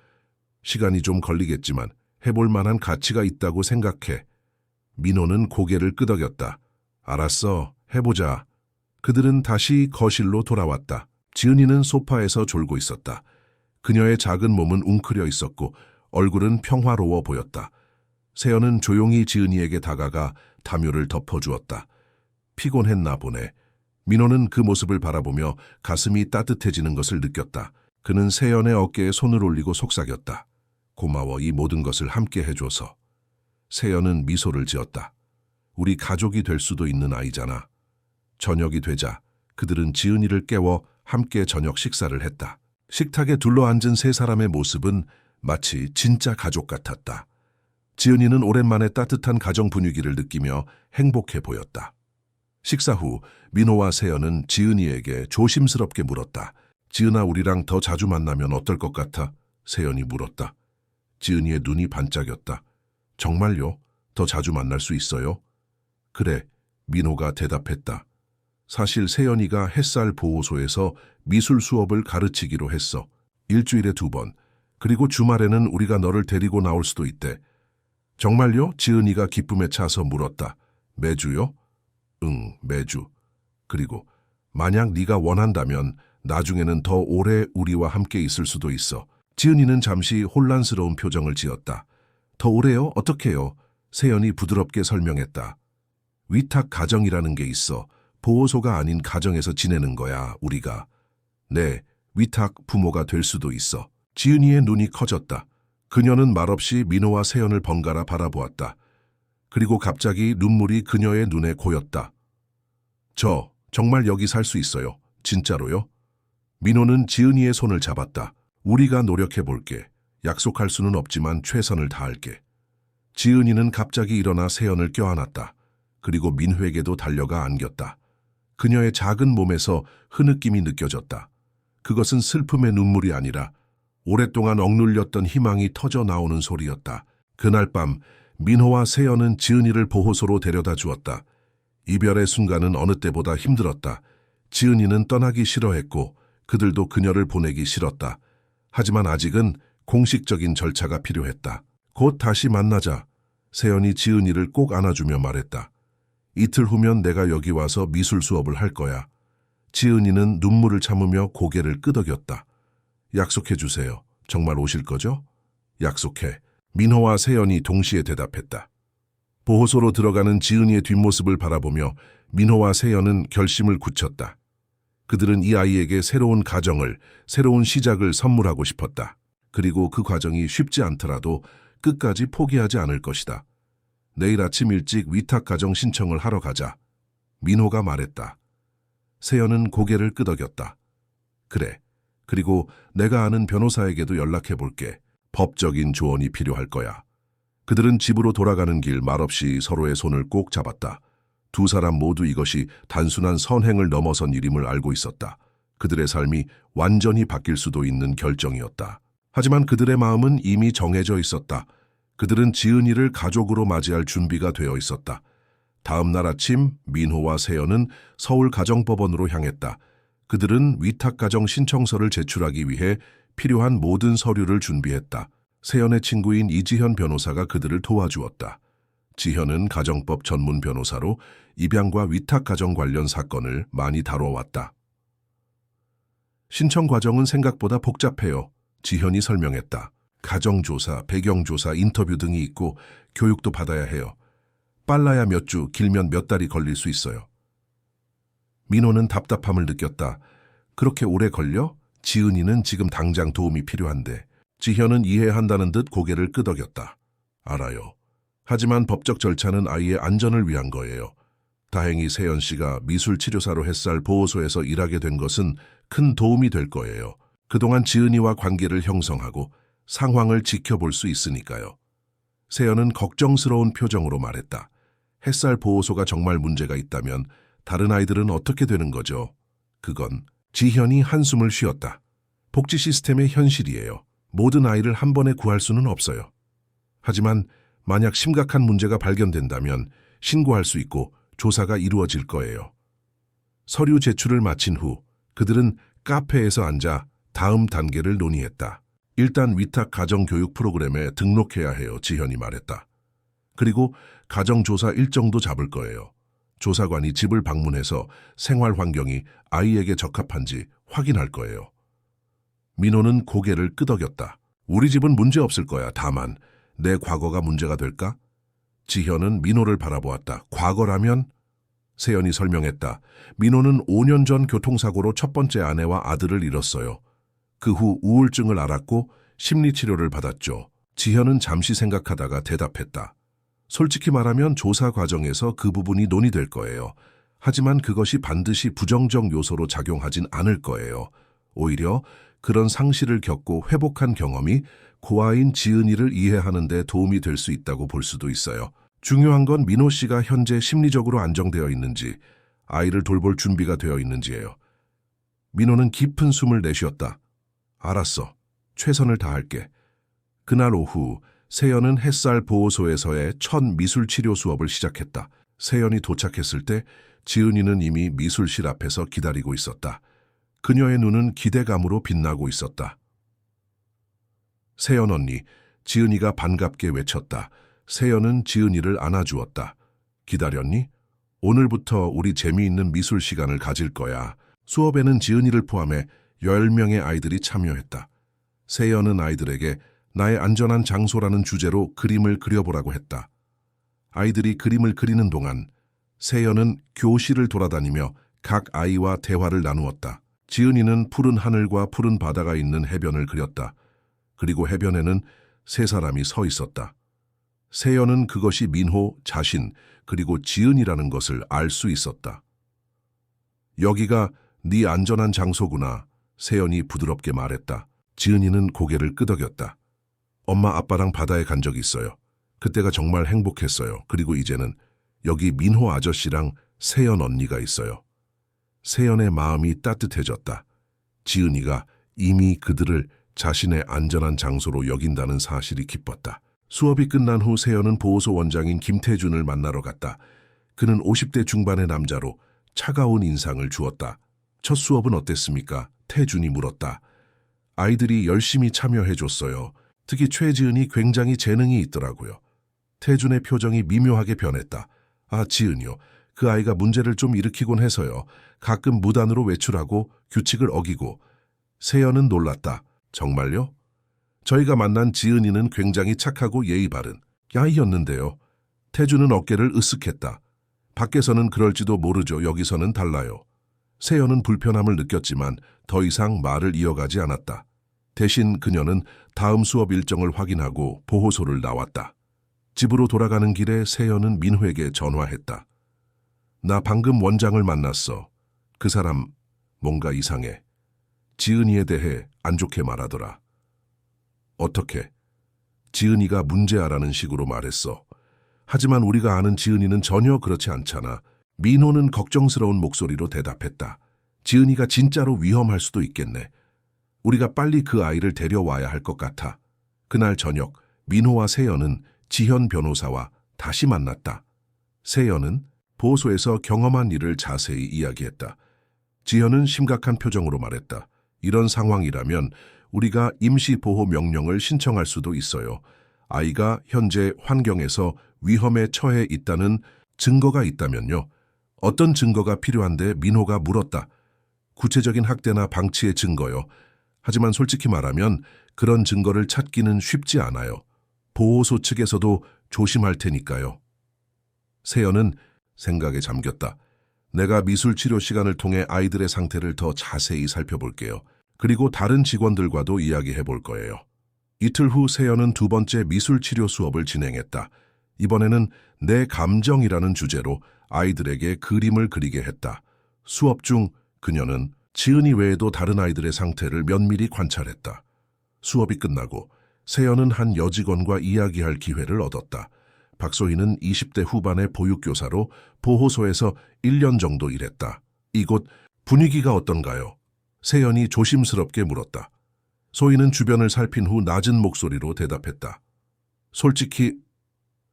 시간이 좀 걸리겠지만 해볼 만한 가치가 있다고 생각해. 민호는 고개를 끄덕였다. 알았어, 해보자. 그들은 다시 거실로 돌아왔다. 지은이는 소파에서 졸고 있었다. 그녀의 작은 몸은 웅크려 있었고 얼굴은 평화로워 보였다. 세연은 조용히 지은이에게 다가가 담요를 덮어주었다. 피곤했나 보네. 민호는 그 모습을 바라보며 가슴이 따뜻해지는 것을 느꼈다. 그는 세연의 어깨에 손을 올리고 속삭였다. 고마워, 이 모든 것을 함께 해줘서. 세연은 미소를 지었다. 우리 가족이 될 수도 있는 아이잖아. 저녁이 되자 그들은 지은이를 깨워 함께 저녁 식사를 했다. 식탁에 둘러앉은 세 사람의 모습은 마치 진짜 가족 같았다. 지은이는 오랜만에 따뜻한 가정 분위기를 느끼며 행복해 보였다. 식사 후 민호와 세연은 지은이에게 조심스럽게 물었다. 지은아, 우리랑 더 자주 만나면 어떨 것 같아? 세연이 물었다. 지은이의 눈이 반짝였다. 정말요? 더 자주 만날 수 있어요? 그래, 민호가 대답했다. 사실 세연이가 햇살 보호소에서 미술 수업을 가르치기로 했어. 일주일에 2번. 그리고 주말에는 우리가 너를 데리고 나올 수도 있대. 정말요? 지은이가 기쁨에 차서 물었다. 매주요? 응, 매주. 그리고 만약 네가 원한다면 나중에는 더 오래 우리와 함께 있을 수도 있어. 지은이는 잠시 혼란스러운 표정을 지었다. 더 오래요? 어떻게요? 세연이 부드럽게 설명했다. 위탁 가정이라는 게 있어. 보호소가 아닌 가정에서 지내는 거야, 우리가. 네, 위탁 부모가 될 수도 있어. 지은이의 눈이 커졌다. 그녀는 말없이 민호와 세연을 번갈아 바라보았다. 그리고 갑자기 눈물이 그녀의 눈에 고였다. 저 정말 여기 살 수 있어요. 진짜로요? 민호는 지은이의 손을 잡았다. 우리가 노력해볼게. 약속할 수는 없지만 최선을 다할게. 지은이는 갑자기 일어나 세연을 껴안았다. 그리고 민호에게도 달려가 안겼다. 그녀의 작은 몸에서 흐느낌이 느껴졌다. 그것은 슬픔의 눈물이 아니라 오랫동안 억눌렸던 희망이 터져 나오는 소리였다. 그날 밤 민호와 세연은 지은이를 보호소로 데려다 주었다. 이별의 순간은 어느 때보다 힘들었다. 지은이는 떠나기 싫어했고 그들도 그녀를 보내기 싫었다. 하지만 아직은 공식적인 절차가 필요했다. 곧 다시 만나자. 세연이 지은이를 꼭 안아주며 말했다. 이틀 후면 내가 여기 와서 미술 수업을 할 거야. 지은이는 눈물을 참으며 고개를 끄덕였다. 약속해 주세요. 정말 오실 거죠? 약속해. 민호와 세연이 동시에 대답했다. 보호소로 들어가는 지은이의 뒷모습을 바라보며 민호와 세연은 결심을 굳혔다. 그들은 이 아이에게 새로운 가정을, 새로운 시작을 선물하고 싶었다. 그리고 그 과정이 쉽지 않더라도 끝까지 포기하지 않을 것이다. 내일 아침 일찍 위탁가정 신청을 하러 가자. 민호가 말했다. 세연은 고개를 끄덕였다. 그래. 그리고 내가 아는 변호사에게도 연락해 볼게. 법적인 조언이 필요할 거야. 그들은 집으로 돌아가는 길 말없이 서로의 손을 꼭 잡았다. 두 사람 모두 이것이 단순한 선행을 넘어선 일임을 알고 있었다. 그들의 삶이 완전히 바뀔 수도 있는 결정이었다. 하지만 그들의 마음은 이미 정해져 있었다. 그들은 지은이를 가족으로 맞이할 준비가 되어 있었다. 다음 날 아침 민호와 세연은 서울가정법원으로 향했다. 그들은 위탁가정 신청서를 제출하기 위해 필요한 모든 서류를 준비했다. 세연의 친구인 이지현 변호사가 그들을 도와주었다. 지현은 가정법 전문 변호사로 입양과 위탁가정 관련 사건을 많이 다뤄왔다. 신청 과정은 생각보다 복잡해요. 지현이 설명했다. 가정조사, 배경조사, 인터뷰 등이 있고 교육도 받아야 해요. 빨라야 몇 주, 길면 몇 달이 걸릴 수 있어요. 민호는 답답함을 느꼈다. 그렇게 오래 걸려? 지은이는 지금 당장 도움이 필요한데. 지현은 이해한다는 듯 고개를 끄덕였다. 알아요. 하지만 법적 절차는 아이의 안전을 위한 거예요. 다행히 세연 씨가 미술치료사로 햇살 보호소에서 일하게 된 것은 큰 도움이 될 거예요. 그동안 지은이와 관계를 형성하고 상황을 지켜볼 수 있으니까요. 세연은 걱정스러운 표정으로 말했다. 햇살 보호소가 정말 문제가 있다면 다른 아이들은 어떻게 되는 거죠? 그건 지현이 한숨을 쉬었다. 복지 시스템의 현실이에요. 모든 아이를 한 번에 구할 수는 없어요. 하지만 만약 심각한 문제가 발견된다면 신고할 수 있고 조사가 이루어질 거예요. 서류 제출을 마친 후 그들은 카페에서 앉아 다음 단계를 논의했다. 일단 위탁 가정교육 프로그램에 등록해야 해요, 지현이 말했다. 그리고 가정조사 일정도 잡을 거예요. 조사관이 집을 방문해서 생활 환경이 아이에게 적합한지 확인할 거예요. 민호는 고개를 끄덕였다. 우리 집은 문제 없을 거야. 다만 내 과거가 문제가 될까? 지현은 민호를 바라보았다. 과거라면? 세연이 설명했다. 민호는 5년 전 교통사고로 첫 번째 아내와 아들을 잃었어요. 그 후 우울증을 앓았고 심리치료를 받았죠. 지현은 잠시 생각하다가 대답했다. 솔직히 말하면 조사 과정에서 그 부분이 논의될 거예요. 하지만 그것이 반드시 부정적 요소로 작용하진 않을 거예요. 오히려 그런 상실을 겪고 회복한 경험이 고아인 지은이를 이해하는 데 도움이 될 수 있다고 볼 수도 있어요. 중요한 건 민호 씨가 현재 심리적으로 안정되어 있는지, 아이를 돌볼 준비가 되어 있는지예요. 민호는 깊은 숨을 내쉬었다. 알았어. 최선을 다할게. 그날 오후 세연은 햇살 보호소에서의 첫 미술치료 수업을 시작했다. 세연이 도착했을 때 지은이는 이미 미술실 앞에서 기다리고 있었다. 그녀의 눈은 기대감으로 빛나고 있었다. 세연 언니, 지은이가 반갑게 외쳤다. 세연은 지은이를 안아주었다. 기다렸니? 오늘부터 우리 재미있는 미술 시간을 가질 거야. 수업에는 지은이를 포함해 10명의 아이들이 참여했다. 세연은 아이들에게 나의 안전한 장소라는 주제로 그림을 그려보라고 했다. 아이들이 그림을 그리는 동안 세연은 교실을 돌아다니며 각 아이와 대화를 나누었다. 지은이는 푸른 하늘과 푸른 바다가 있는 해변을 그렸다. 그리고 해변에는 세 사람이 서 있었다. 세연은 그것이 민호 자신 그리고 지은이라는 것을 알 수 있었다. 여기가 네 안전한 장소구나, 세연이 부드럽게 말했다. 지은이는 고개를 끄덕였다. 엄마 아빠랑 바다에 간 적이 있어요. 그때가 정말 행복했어요. 그리고 이제는 여기 민호 아저씨랑 세연 언니가 있어요. 세연의 마음이 따뜻해졌다. 지은이가 이미 그들을 자신의 안전한 장소로 여긴다는 사실이 기뻤다. 수업이 끝난 후 세연은 보호소 원장인 김태준을 만나러 갔다. 그는 50대 중반의 남자로 차가운 인상을 주었다. 첫 수업은 어땠습니까? 태준이 물었다. 아이들이 열심히 참여해줬어요. 특히 최지은이 굉장히 재능이 있더라고요. 태준의 표정이 미묘하게 변했다. 아, 지은이요. 그 아이가 문제를 좀 일으키곤 해서요. 가끔 무단으로 외출하고 규칙을 어기고. 세연은 놀랐다. 정말요? 저희가 만난 지은이는 굉장히 착하고 예의 바른 아이였는데요. 태준은 어깨를 으쓱했다. 밖에서는 그럴지도 모르죠. 여기서는 달라요. 세연은 불편함을 느꼈지만 더 이상 말을 이어가지 않았다. 대신 그녀는 다음 수업 일정을 확인하고 보호소를 나왔다. 집으로 돌아가는 길에 세연은 민호에게 전화했다. 나 방금 원장을 만났어. 그 사람 뭔가 이상해. 지은이에 대해 안 좋게 말하더라. 어떻게? 지은이가 문제아라는 식으로 말했어. 하지만 우리가 아는 지은이는 전혀 그렇지 않잖아. 민호는 걱정스러운 목소리로 대답했다. 지은이가 진짜로 위험할 수도 있겠네. 우리가 빨리 그 아이를 데려와야 할 것 같아. 그날 저녁 민호와 세연은 지현 변호사와 다시 만났다. 세연은 보호소에서 경험한 일을 자세히 이야기했다. 지현은 심각한 표정으로 말했다. 이런 상황이라면 우리가 임시보호 명령을 신청할 수도 있어요. 아이가 현재 환경에서 위험에 처해 있다는 증거가 있다면요. 어떤 증거가 필요한데? 민호가 물었다. 구체적인 학대나 방치의 증거요. 하지만 솔직히 말하면 그런 증거를 찾기는 쉽지 않아요. 보호소 측에서도 조심할 테니까요. 세연은 생각에 잠겼다. 내가 미술치료 시간을 통해 아이들의 상태를 더 자세히 살펴볼게요. 그리고 다른 직원들과도 이야기해 볼 거예요. 이틀 후 세연은 두 번째 미술치료 수업을 진행했다. 이번에는 내 감정이라는 주제로 아이들에게 그림을 그리게 했다. 수업 중 그녀는 지은이 외에도 다른 아이들의 상태를 면밀히 관찰했다. 수업이 끝나고 세연은 한 여직원과 이야기할 기회를 얻었다. 박소희는 20대 후반의 보육교사로 보호소에서 1년 정도 일했다. 이곳 분위기가 어떤가요? 세연이 조심스럽게 물었다. 소희는 주변을 살핀 후 낮은 목소리로 대답했다. 솔직히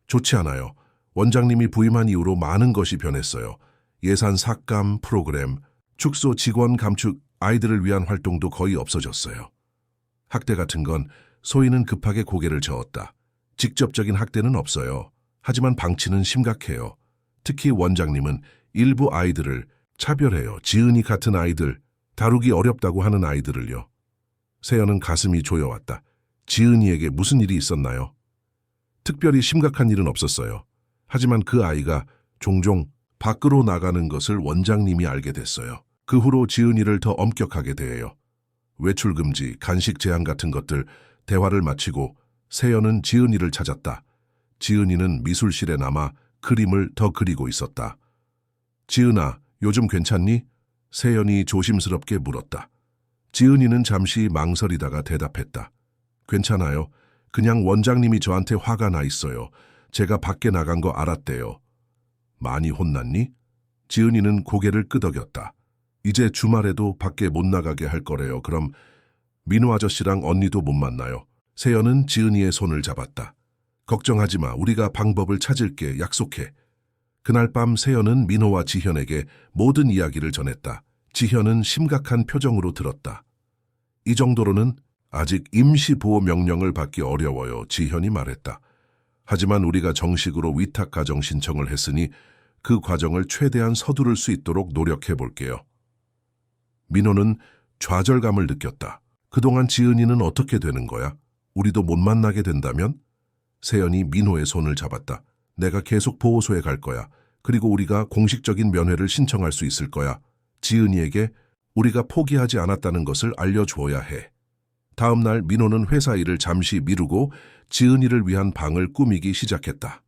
좋지 않아요. 원장님이 부임한 이후로 많은 것이 변했어요. 예산 삭감 프로그램, 축소 직원 감축, 아이들을 위한 활동도 거의 없어졌어요. 학대 같은 건 소희는 급하게 고개를 저었다. 직접적인 학대는 없어요. 하지만 방치는 심각해요. 특히 원장님은 일부 아이들을 차별해요. 지은이 같은 아이들, 다루기 어렵다고 하는 아이들을요. 세연은 가슴이 조여왔다. 지은이에게 무슨 일이 있었나요? 특별히 심각한 일은 없었어요. 하지만 그 아이가 종종 밖으로 나가는 것을 원장님이 알게 됐어요. 그 후로 지은이를 더 엄격하게 대해요. 외출 금지, 간식 제한 같은 것들, 대화를 마치고 세연은 지은이를 찾았다. 지은이는 미술실에 남아 그림을 더 그리고 있었다. 지은아, 요즘 괜찮니? 세연이 조심스럽게 물었다. 지은이는 잠시 망설이다가 대답했다. 괜찮아요. 그냥 원장님이 저한테 화가 나 있어요. 제가 밖에 나간 거 알았대요. 많이 혼났니? 지은이는 고개를 끄덕였다. 이제 주말에도 밖에 못 나가게 할 거래요. 그럼 민호 아저씨랑 언니도 못 만나요. 세연은 지은이의 손을 잡았다. 걱정하지 마. 우리가 방법을 찾을게. 약속해. 그날 밤 세연은 민호와 지현에게 모든 이야기를 전했다. 지현은 심각한 표정으로 들었다. 이 정도로는 아직 임시보호 명령을 받기 어려워요. 지현이 말했다. 하지만 우리가 정식으로 위탁가정 신청을 했으니 그 과정을 최대한 서두를 수 있도록 노력해 볼게요. 민호는 좌절감을 느꼈다. 그동안 지은이는 어떻게 되는 거야? 우리도 못 만나게 된다면? 세연이 민호의 손을 잡았다. 내가 계속 보호소에 갈 거야. 그리고 우리가 공식적인 면회를 신청할 수 있을 거야. 지은이에게 우리가 포기하지 않았다는 것을 알려주어야 해. 다음 날 민호는 회사 일을 잠시 미루고 지은이를 위한 방을 꾸미기 시작했다.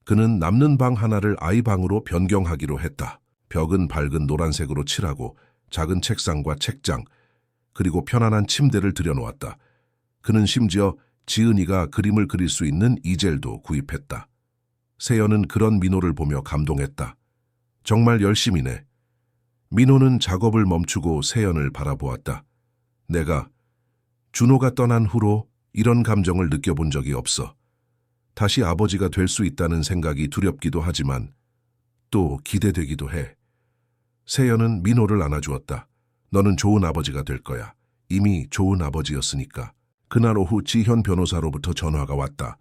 그는 남는 방 하나를 아이 방으로 변경하기로 했다. 벽은 밝은 노란색으로 칠하고 작은 책상과 책장, 그리고 편안한 침대를 들여놓았다. 그는 심지어 지은이가 그림을 그릴 수 있는 이젤도 구입했다. 세연은 그런 민호를 보며 감동했다. 정말 열심히네. 민호는 작업을 멈추고 세연을 바라보았다. 내가 준호가 떠난 후로 이런 감정을 느껴본 적이 없어. 다시 아버지가 될 수 있다는 생각이 두렵기도 하지만 또 기대되기도 해. 세연은 민호를 안아주었다. 너는 좋은 아버지가 될 거야. 이미 좋은 아버지였으니까. 그날 오후 지현 변호사로부터 전화가 왔다.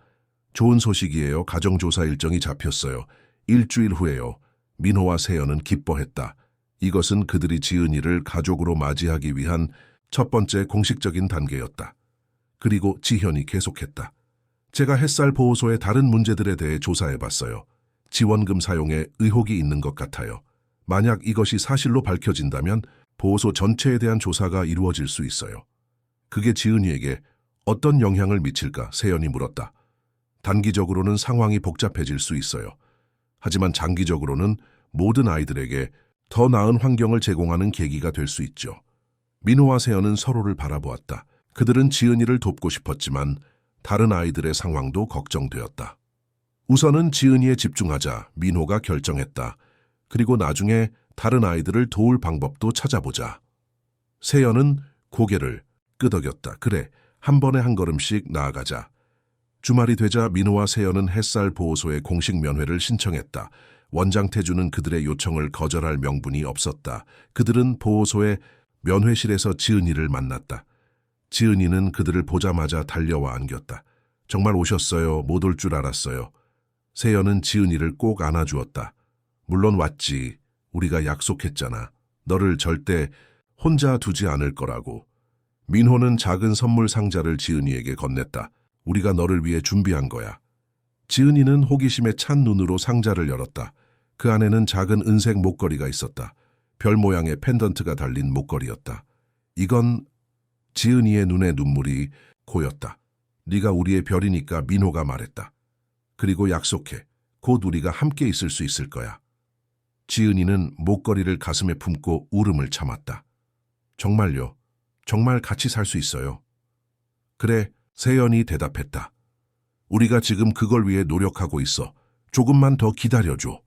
좋은 소식이에요. 가정조사 일정이 잡혔어요. 일주일 후에요. 민호와 세연은 기뻐했다. 이것은 그들이 지은이를 가족으로 맞이하기 위한 첫 번째 공식적인 단계였다. 그리고 지현이 계속했다. 제가 햇살 보호소의 다른 문제들에 대해 조사해봤어요. 지원금 사용에 의혹이 있는 것 같아요. 만약 이것이 사실로 밝혀진다면 보호소 전체에 대한 조사가 이루어질 수 있어요. 그게 지은이에게 어떤 영향을 미칠까? 세연이 물었다. 단기적으로는 상황이 복잡해질 수 있어요. 하지만 장기적으로는 모든 아이들에게 더 나은 환경을 제공하는 계기가 될 수 있죠. 민호와 세연은 서로를 바라보았다. 그들은 지은이를 돕고 싶었지만 다른 아이들의 상황도 걱정되었다. 우선은 지은이에 집중하자 민호가 결정했다. 그리고 나중에 다른 아이들을 도울 방법도 찾아보자. 세연은 고개를 끄덕였다. 그래, 한 번에 한 걸음씩 나아가자. 주말이 되자 민호와 세연은 햇살 보호소에 공식 면회를 신청했다. 원장 태주는 그들의 요청을 거절할 명분이 없었다. 그들은 보호소의 면회실에서 지은이를 만났다. 지은이는 그들을 보자마자 달려와 안겼다. 정말 오셨어요. 못 올 줄 알았어요. 세연은 지은이를 꼭 안아주었다. 물론 왔지. 우리가 약속했잖아. 너를 절대 혼자 두지 않을 거라고. 민호는 작은 선물 상자를 지은이에게 건넸다. 우리가 너를 위해 준비한 거야. 지은이는 호기심에 찬 눈으로 상자를 열었다. 그 안에는 작은 은색 목걸이가 있었다. 별 모양의 펜던트가 달린 목걸이였다. 이건 지은이의 눈에 눈물이 고였다. 네가 우리의 별이니까 민호가 말했다. 그리고 약속해. 곧 우리가 함께 있을 수 있을 거야. 지은이는 목걸이를 가슴에 품고 울음을 참았다. 정말요? 정말 같이 살 수 있어요? 그래, 세연이 대답했다. 우리가 지금 그걸 위해 노력하고 있어. 조금만 더 기다려줘.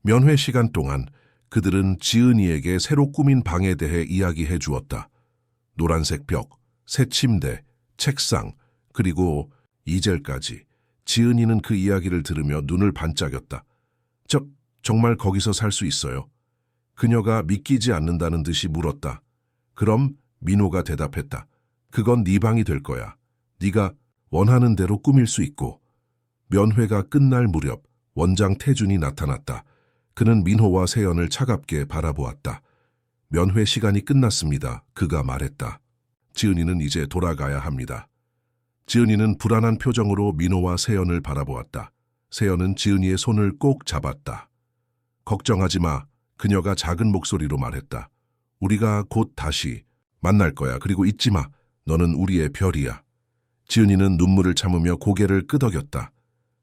면회 시간 동안 그들은 지은이에게 새로 꾸민 방에 대해 이야기해 주었다. 노란색 벽, 새 침대, 책상, 그리고 이젤까지. 지은이는 그 이야기를 들으며 눈을 반짝였다. 정말 거기서 살 수 있어요? 그녀가 믿기지 않는다는 듯이 물었다. 그럼 민호가 대답했다. 그건 네 방이 될 거야. 네가 원하는 대로 꾸밀 수 있고. 면회가 끝날 무렵 원장 태준이 나타났다. 그는 민호와 세연을 차갑게 바라보았다. 면회 시간이 끝났습니다. 그가 말했다. 지은이는 이제 돌아가야 합니다. 지은이는 불안한 표정으로 민호와 세연을 바라보았다. 세연은 지은이의 손을 꼭 잡았다. 걱정하지 마. 그녀가 작은 목소리로 말했다. 우리가 곧 다시 만날 거야. 그리고 잊지 마. 너는 우리의 별이야. 지은이는 눈물을 참으며 고개를 끄덕였다.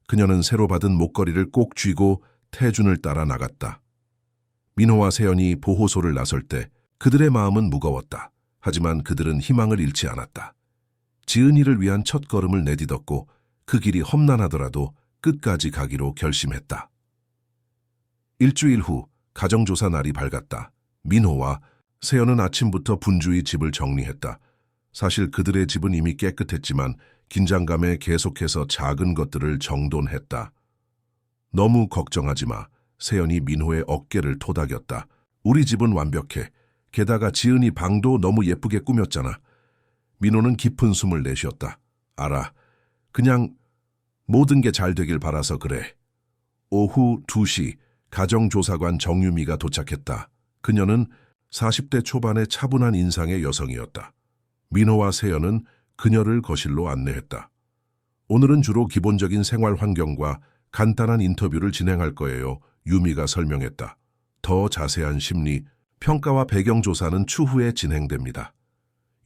그녀는 새로 받은 목걸이를 꼭 쥐고 태준을 따라 나갔다. 민호와 세연이 보호소를 나설 때 그들의 마음은 무거웠다. 하지만 그들은 희망을 잃지 않았다. 지은이를 위한 첫 걸음을 내딛었고 그 길이 험난하더라도 끝까지 가기로 결심했다. 일주일 후 가정조사 날이 밝았다. 민호와 세연은 아침부터 분주히 집을 정리했다. 사실 그들의 집은 이미 깨끗했지만 긴장감에 계속해서 작은 것들을 정돈했다. 너무 걱정하지 마. 세연이 민호의 어깨를 토닥였다. 우리 집은 완벽해. 게다가 지은이 방도 너무 예쁘게 꾸몄잖아. 민호는 깊은 숨을 내쉬었다. 알아. 그냥 모든 게 잘 되길 바라서 그래. 오후 2시 가정조사관 정유미가 도착했다. 그녀는 40대 초반의 차분한 인상의 여성이었다. 민호와 세연은 그녀를 거실로 안내했다. 오늘은 주로 기본적인 생활 환경과 간단한 인터뷰를 진행할 거예요. 유미가 설명했다. 더 자세한 심리, 평가와 배경조사는 추후에 진행됩니다.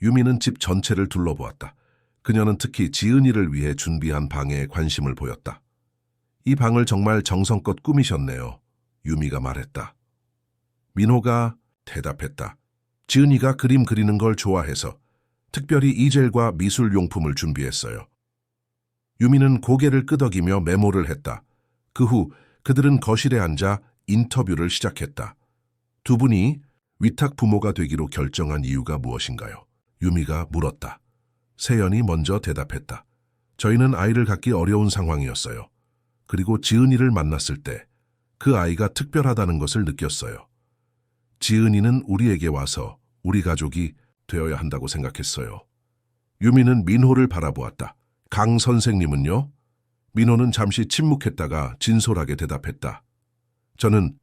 유미는 집 전체를 둘러보았다. 그녀는 특히 지은이를 위해 준비한 방에 관심을 보였다. 이 방을 정말 정성껏 꾸미셨네요. 유미가 말했다. 민호가 대답했다. 지은이가 그림 그리는 걸 좋아해서 특별히 이젤과 미술용품을 준비했어요. 유미는 고개를 끄덕이며 메모를 했다. 그 후 그들은 거실에 앉아 인터뷰를 시작했다. 두 분이 위탁 부모가 되기로 결정한 이유가 무엇인가요? 유미가 물었다. 세연이 먼저 대답했다. 저희는 아이를 갖기 어려운 상황이었어요. 그리고 지은이를 만났을 때 그 아이가 특별하다는 것을 느꼈어요. 지은이는 우리에게 와서 우리 가족이 되어야 한다고 생각했어요. 유미는 민호를 바라보았다. 강 선생님은요? 민호는 잠시 침묵했다가 진솔하게 대답했다. 저는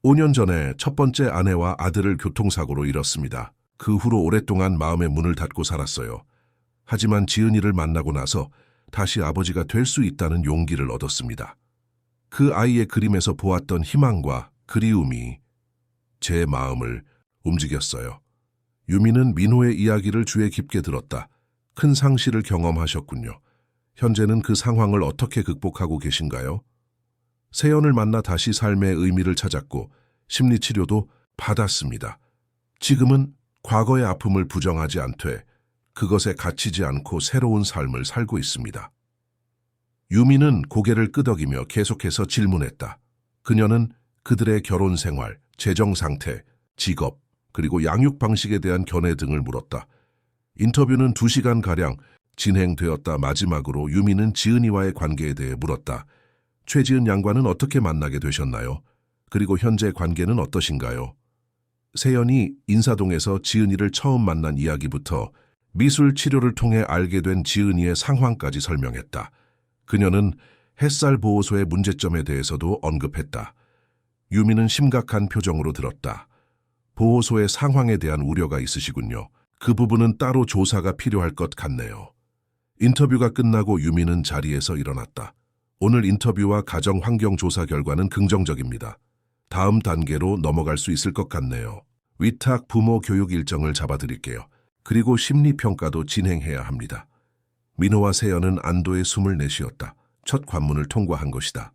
5년 전에 첫 번째 아내와 아들을 교통사고로 잃었습니다. 그 후로 오랫동안 마음의 문을 닫고 살았어요. 하지만 지은이를 만나고 나서 다시 아버지가 될 수 있다는 용기를 얻었습니다. 그 아이의 그림에서 보았던 희망과 그리움이 제 마음을 움직였어요. 유미는 민호의 이야기를 주에 깊게 들었다. 큰 상실을 경험하셨군요. 현재는 그 상황을 어떻게 극복하고 계신가요? 세연을 만나 다시 삶의 의미를 찾았고 심리치료도 받았습니다. 지금은 과거의 아픔을 부정하지 않되 그것에 갇히지 않고 새로운 삶을 살고 있습니다. 유미는 고개를 끄덕이며 계속해서 질문했다. 그녀는 그들의 결혼 생활, 재정 상태, 직업, 그리고 양육 방식에 대한 견해 등을 물었다. 인터뷰는 2시간가량 진행되었다. 마지막으로 유미는 지은이와의 관계에 대해 물었다. 최지은 양과는 어떻게 만나게 되셨나요? 그리고 현재 관계는 어떠신가요? 세연이 인사동에서 지은이를 처음 만난 이야기부터 미술 치료를 통해 알게 된 지은이의 상황까지 설명했다. 그녀는 햇살 보호소의 문제점에 대해서도 언급했다. 유미는 심각한 표정으로 들었다. 보호소의 상황에 대한 우려가 있으시군요. 그 부분은 따로 조사가 필요할 것 같네요. 인터뷰가 끝나고 유미는 자리에서 일어났다. 오늘 인터뷰와 가정 환경 조사 결과는 긍정적입니다. 다음 단계로 넘어갈 수 있을 것 같네요. 위탁 부모 교육 일정을 잡아드릴게요. 그리고 심리평가도 진행해야 합니다. 민호와 세연은 안도의 숨을 내쉬었다. 첫 관문을 통과한 것이다.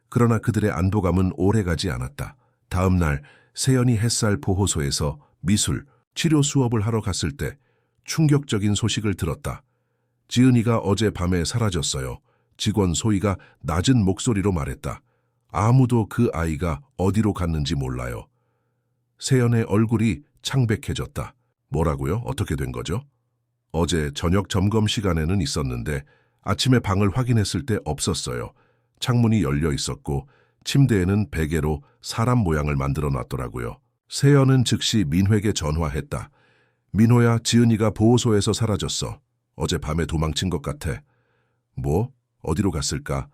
그러나 그들의 안도감은 오래가지 않았다. 다음 날 세연이 햇살 보호소에서 미술, 치료 수업을 하러 갔을 때 충격적인 소식을 들었다. 지은이가 어제 밤에 사라졌어요. 직원 소희가 낮은 목소리로 말했다. 아무도 그 아이가 어디로 갔는지 몰라요. 세연의 얼굴이 창백해졌다. 뭐라고요? 어떻게 된 거죠? 어제 저녁 점검 시간에는 있었는데 아침에 방을 확인했을 때 없었어요. 창문이 열려 있었고 침대에는 베개로 사람 모양을 만들어 놨더라고요. 세연은 즉시 민회에게 전화했다. 민호야, 지은이가 보호소에서 사라졌어. 어제 밤에 도망친 것 같아. 뭐? 어디로 갔을까?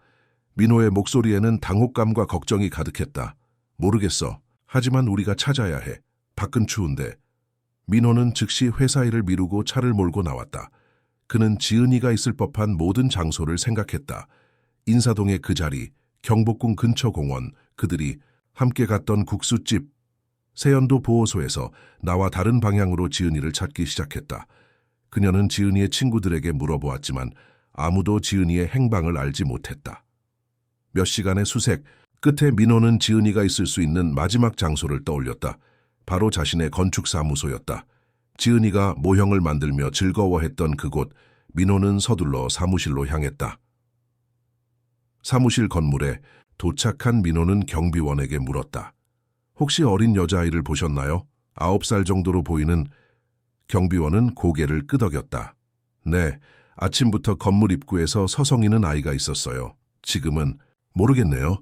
민호의 목소리에는 당혹감과 걱정이 가득했다. 모르겠어. 하지만 우리가 찾아야 해. 밖은 추운데. 민호는 즉시 회사 일을 미루고 차를 몰고 나왔다. 그는 지은이가 있을 법한 모든 장소를 생각했다. 인사동의 그 자리, 경복궁 근처 공원, 그들이 함께 갔던 국수집. 세연도 보호소에서 나와 다른 방향으로 지은이를 찾기 시작했다. 그녀는 지은이의 친구들에게 물어보았지만 아무도 지은이의 행방을 알지 못했다. 몇 시간의 수색 끝에 민호는 지은이가 있을 수 있는 마지막 장소를 떠올렸다. 바로 자신의 건축사무소였다. 지은이가 모형을 만들며 즐거워했던 그곳, 민호는 서둘러 사무실로 향했다. 사무실 건물에 도착한 민호는 경비원에게 물었다. 혹시 어린 여자아이를 보셨나요? 9살 정도로 보이는. 경비원은 고개를 끄덕였다. 네, 아침부터 건물 입구에서 서성이는 아이가 있었어요. 지금은 모르겠네요.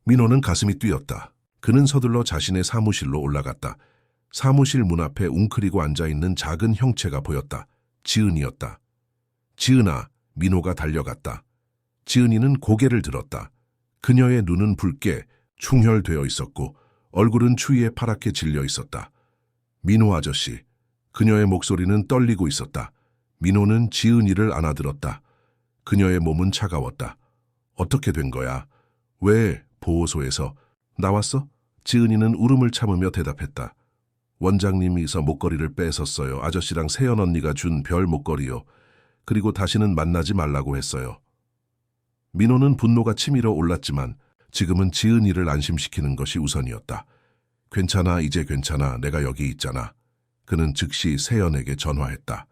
민호는 가슴이 뛰었다. 그는 서둘러 자신의 사무실로 올라갔다. 사무실 문 앞에 웅크리고 앉아있는 작은 형체가 보였다. 지은이였다. 지은아, 민호가 달려갔다. 지은이는 고개를 들었다. 그녀의 눈은 붉게 충혈되어 있었고 얼굴은 추위에 파랗게 질려 있었다. 민호 아저씨. 그녀의 목소리는 떨리고 있었다. 민호는 지은이를 안아들었다. 그녀의 몸은 차가웠다. 어떻게 된 거야? 왜 보호소에서 나왔어? 지은이는 울음을 참으며 대답했다. 원장님이서 목걸이를 뺏었어요. 아저씨랑 세연 언니가 준 별 목걸이요. 그리고 다시는 만나지 말라고 했어요. 민호는 분노가 치밀어 올랐지만 지금은 지은이를 안심시키는 것이 우선이었다. 괜찮아, 이제 괜찮아. 내가 여기 있잖아. 그는 즉시 세연에게 전화했다.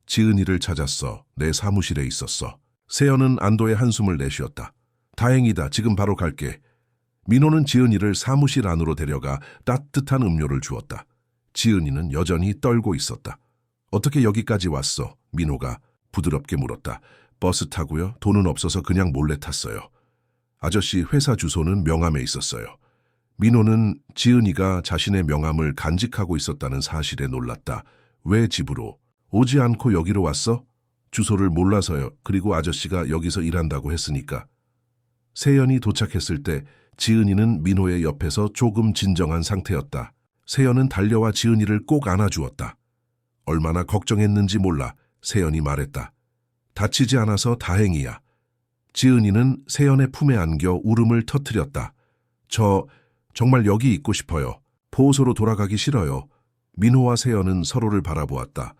지은이를 찾았어. 내 사무실에 있었어. 세연은 안도의 한숨을 내쉬었다. 다행이다. 지금 바로 갈게. 민호는 지은이를 사무실 안으로 데려가 따뜻한 음료를 주었다. 지은이는 여전히 떨고 있었다. 어떻게 여기까지 왔어? 민호가 부드럽게 물었다. 버스 타고요? 돈은 없어서 그냥 몰래 탔어요. 아저씨 회사 주소는 명함에 있었어요. 민호는 지은이가 자신의 명함을 간직하고 있었다는 사실에 놀랐다. 왜 집으로 오지 않고 여기로 왔어? 주소를 몰라서요. 그리고 아저씨가 여기서 일한다고 했으니까. 세연이 도착했을 때 지은이는 민호의 옆에서 조금 진정한 상태였다. 세연은 달려와 지은이를 꼭 안아주었다. 얼마나 걱정했는지 몰라. 세연이 말했다. 다치지 않아서 다행이야. 지은이는 세연의 품에 안겨 울음을 터뜨렸다. 정말 여기 있고 싶어요. 보호소로 돌아가기 싫어요. 민호와 세연은 서로를 바라보았다.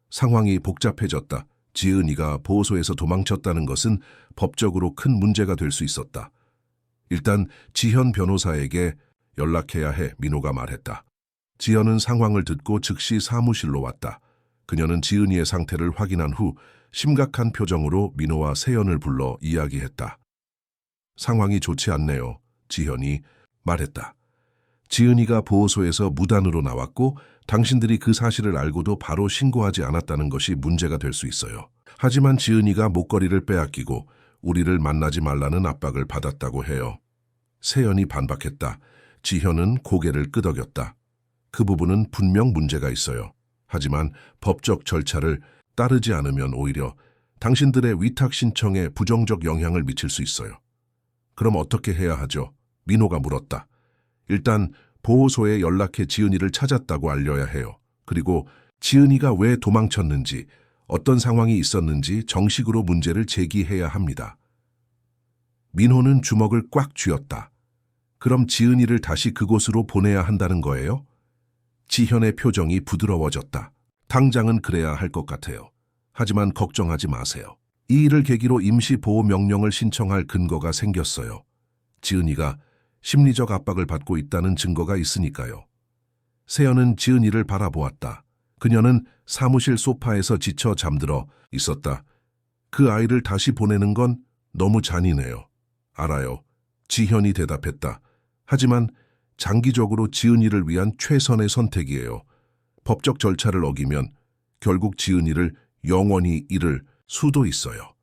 상황이 복잡해졌다. 지은이가 보호소에서 도망쳤다는 것은 법적으로 큰 문제가 될 수 있었다. 일단 지현 변호사에게 연락해야 해, 민호가 말했다. 지현은 상황을 듣고 즉시 사무실로 왔다. 그녀는 지은이의 상태를 확인한 후 심각한 표정으로 민호와 세연을 불러 이야기했다. 상황이 좋지 않네요. 지현이 말했다. 지은이가 보호소에서 무단으로 나왔고 당신들이 그 사실을 알고도 바로 신고하지 않았다는 것이 문제가 될 수 있어요. 하지만 지은이가 목걸이를 빼앗기고 우리를 만나지 말라는 압박을 받았다고 해요. 세연이 반박했다. 지현은 고개를 끄덕였다. 그 부분은 분명 문제가 있어요. 하지만 법적 절차를 따르지 않으면 오히려 당신들의 위탁 신청에 부정적 영향을 미칠 수 있어요. 그럼 어떻게 해야 하죠? 민호가 물었다. 일단 보호소에 연락해 지은이를 찾았다고 알려야 해요. 그리고 지은이가 왜 도망쳤는지, 어떤 상황이 있었는지 정식으로 문제를 제기해야 합니다. 민호는 주먹을 꽉 쥐었다. 그럼 지은이를 다시 그곳으로 보내야 한다는 거예요? 지현의 표정이 부드러워졌다. 당장은 그래야 할 것 같아요. 하지만 걱정하지 마세요. 이 일을 계기로 임시 보호 명령을 신청할 근거가 생겼어요. 지은이가 심리적 압박을 받고 있다는 증거가 있으니까요. 세연은 지은이를 바라보았다. 그녀는 사무실 소파에서 지쳐 잠들어 있었다. 그 아이를 다시 보내는 건 너무 잔인해요. 알아요. 지현이 대답했다. 하지만 장기적으로 지은이를 위한 최선의 선택이에요. 법적 절차를 어기면 결국 지은이를 영원히 잃을 수도 있어요.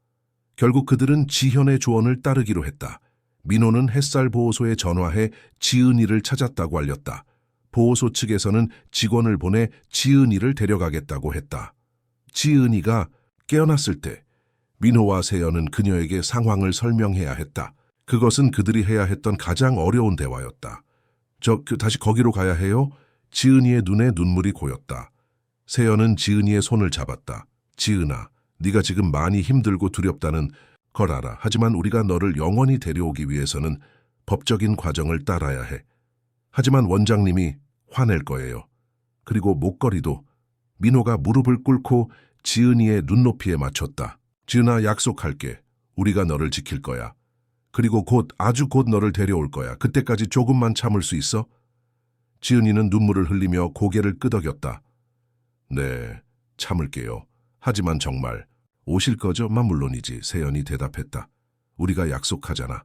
결국 그들은 지현의 조언을 따르기로 했다. 민호는 햇살 보호소에 전화해 지은이를 찾았다고 알렸다. 보호소 측에서는 직원을 보내 지은이를 데려가겠다고 했다. 지은이가 깨어났을 때 민호와 세연은 그녀에게 상황을 설명해야 했다. 그것은 그들이 해야 했던 가장 어려운 대화였다. 다시 거기로 가야 해요? 지은이의 눈에 눈물이 고였다. 세연은 지은이의 손을 잡았다. 지은아, 네가 지금 많이 힘들고 두렵다는 걸 알아. 하지만 우리가 너를 영원히 데려오기 위해서는 법적인 과정을 따라야 해. 하지만 원장님이 화낼 거예요. 그리고 목걸이도. 민호가 무릎을 꿇고 지은이의 눈높이에 맞췄다. 지은아, 약속할게. 우리가 너를 지킬 거야. 그리고 아주 곧 너를 데려올 거야. 그때까지 조금만 참을 수 있어? 지은이는 눈물을 흘리며 고개를 끄덕였다. 네, 참을게요. 하지만 정말 오실 거죠? 물론이지. 세연이 대답했다. 우리가 약속하잖아.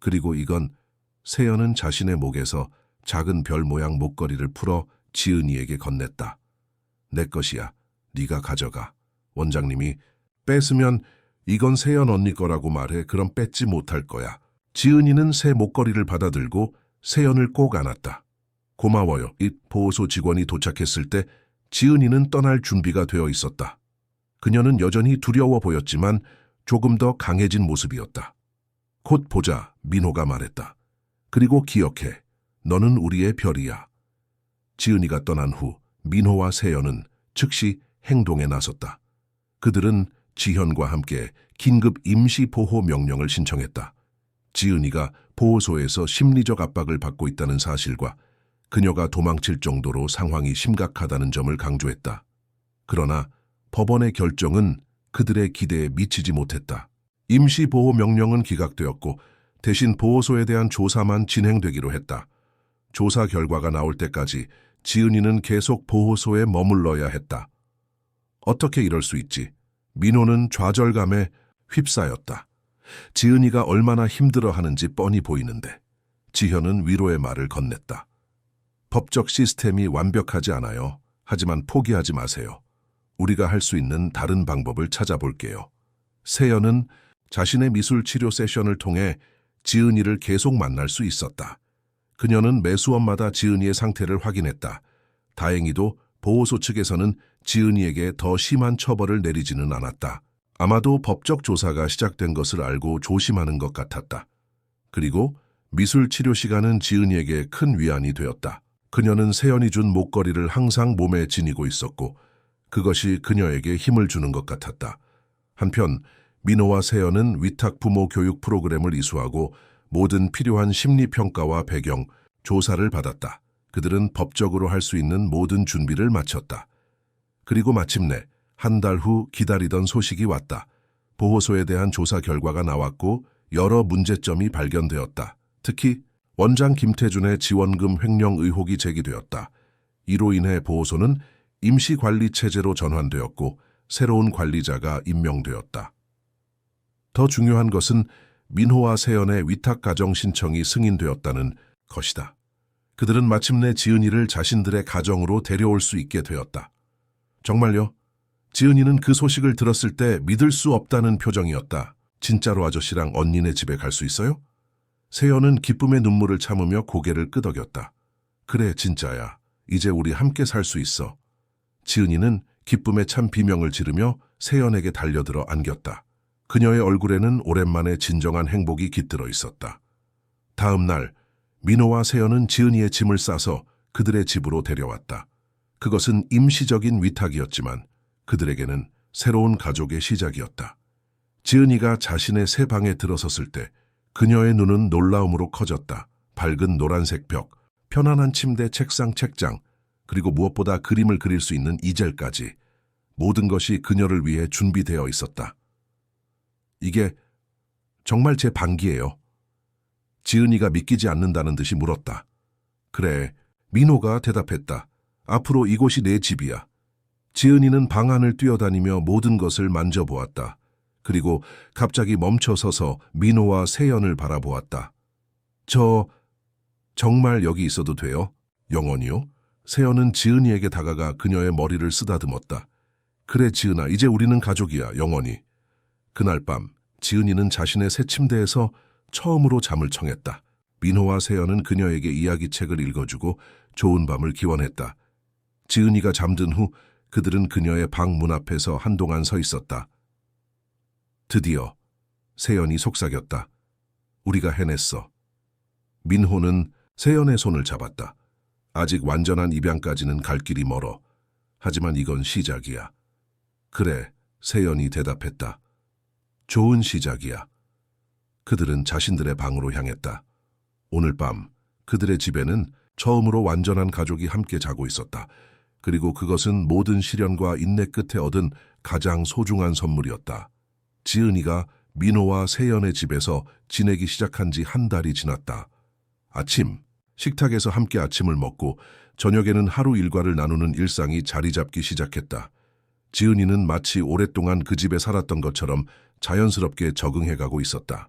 그리고 이건 세연은 자신의 목에서 작은 별 모양 목걸이를 풀어 지은이에게 건넸다. 내 것이야. 네가 가져가. 원장님이 뺏으면 이건 세연 언니 거라고 말해. 그럼 뺏지 못할 거야. 지은이는 새 목걸이를 받아들고 세연을 꼭 안았다. 고마워요. 이 보호소 직원이 도착했을 때 지은이는 떠날 준비가 되어 있었다. 그녀는 여전히 두려워 보였지만 조금 더 강해진 모습이었다. 곧 보자, 민호가 말했다. 그리고 기억해. 너는 우리의 별이야. 지은이가 떠난 후 민호와 세연은 즉시 행동에 나섰다. 그들은 지현과 함께 긴급 임시 보호 명령을 신청했다. 지은이가 보호소에서 심리적 압박을 받고 있다는 사실과 그녀가 도망칠 정도로 상황이 심각하다는 점을 강조했다. 그러나 법원의 결정은 그들의 기대에 미치지 못했다. 임시 보호 명령은 기각되었고 대신 보호소에 대한 조사만 진행되기로 했다. 조사 결과가 나올 때까지 지은이는 계속 보호소에 머물러야 했다. 어떻게 이럴 수 있지? 민호는 좌절감에 휩싸였다. 지은이가 얼마나 힘들어하는지 뻔히 보이는데. 지현은 위로의 말을 건넸다. 법적 시스템이 완벽하지 않아요. 하지만 포기하지 마세요. 우리가 할 수 있는 다른 방법을 찾아볼게요. 세연은 자신의 미술 치료 세션을 통해 지은이를 계속 만날 수 있었다. 그녀는 매 수업마다 지은이의 상태를 확인했다. 다행히도 보호소 측에서는 지은이에게 더 심한 처벌을 내리지는 않았다. 아마도 법적 조사가 시작된 것을 알고 조심하는 것 같았다. 그리고 미술 치료 시간은 지은이에게 큰 위안이 되었다. 그녀는 세연이 준 목걸이를 항상 몸에 지니고 있었고 그것이 그녀에게 힘을 주는 것 같았다. 한편 민호와 세연은 위탁 부모 교육 프로그램을 이수하고 모든 필요한 심리평가와 배경, 조사를 받았다. 그들은 법적으로 할 수 있는 모든 준비를 마쳤다. 그리고 마침내 한 달 후 기다리던 소식이 왔다. 보호소에 대한 조사 결과가 나왔고 여러 문제점이 발견되었다. 특히 원장 김태준의 지원금 횡령 의혹이 제기되었다. 이로 인해 보호소는 임시관리체제로 전환되었고 새로운 관리자가 임명되었다. 더 중요한 것은 민호와 세연의 위탁가정 신청이 승인되었다는 것이다. 그들은 마침내 지은이를 자신들의 가정으로 데려올 수 있게 되었다. 정말요? 지은이는 그 소식을 들었을 때 믿을 수 없다는 표정이었다. 진짜로 아저씨랑 언니네 집에 갈 수 있어요? 세연은 기쁨의 눈물을 참으며 고개를 끄덕였다. 그래, 진짜야. 이제 우리 함께 살 수 있어. 지은이는 기쁨에 찬 비명을 지르며 세연에게 달려들어 안겼다. 그녀의 얼굴에는 오랜만에 진정한 행복이 깃들어 있었다. 다음 날 민호와 세연은 지은이의 짐을 싸서 그들의 집으로 데려왔다. 그것은 임시적인 위탁이었지만 그들에게는 새로운 가족의 시작이었다. 지은이가 자신의 새 방에 들어섰을 때 그녀의 눈은 놀라움으로 커졌다. 밝은 노란색 벽, 편안한 침대, 책상, 책장, 그리고 무엇보다 그림을 그릴 수 있는 이젤까지 모든 것이 그녀를 위해 준비되어 있었다. 이게 정말 제 방이에요. 지은이가 믿기지 않는다는 듯이 물었다. 그래, 민호가 대답했다. 앞으로 이곳이 내 집이야. 지은이는 방 안을 뛰어다니며 모든 것을 만져보았다. 그리고 갑자기 멈춰서서 민호와 세연을 바라보았다. 정말 여기 있어도 돼요? 영원히요? 세연은 지은이에게 다가가 그녀의 머리를 쓰다듬었다. 그래, 지은아, 이제 우리는 가족이야, 영원히. 그날 밤 지은이는 자신의 새 침대에서 처음으로 잠을 청했다. 민호와 세연은 그녀에게 이야기책을 읽어주고 좋은 밤을 기원했다. 지은이가 잠든 후 그들은 그녀의 방 문 앞에서 한동안 서 있었다. 드디어 세연이 속삭였다. 우리가 해냈어. 민호는 세연의 손을 잡았다. 아직 완전한 입양까지는 갈 길이 멀어. 하지만 이건 시작이야. 그래, 세연이 대답했다. 좋은 시작이야. 그들은 자신들의 방으로 향했다. 오늘 밤 그들의 집에는 처음으로 완전한 가족이 함께 자고 있었다. 그리고 그것은 모든 시련과 인내 끝에 얻은 가장 소중한 선물이었다. 지은이가 민호와 세연의 집에서 지내기 시작한 지 한 달이 지났다. 아침, 식탁에서 함께 아침을 먹고 저녁에는 하루 일과를 나누는 일상이 자리 잡기 시작했다. 지은이는 마치 오랫동안 그 집에 살았던 것처럼 자연스럽게 적응해가고 있었다.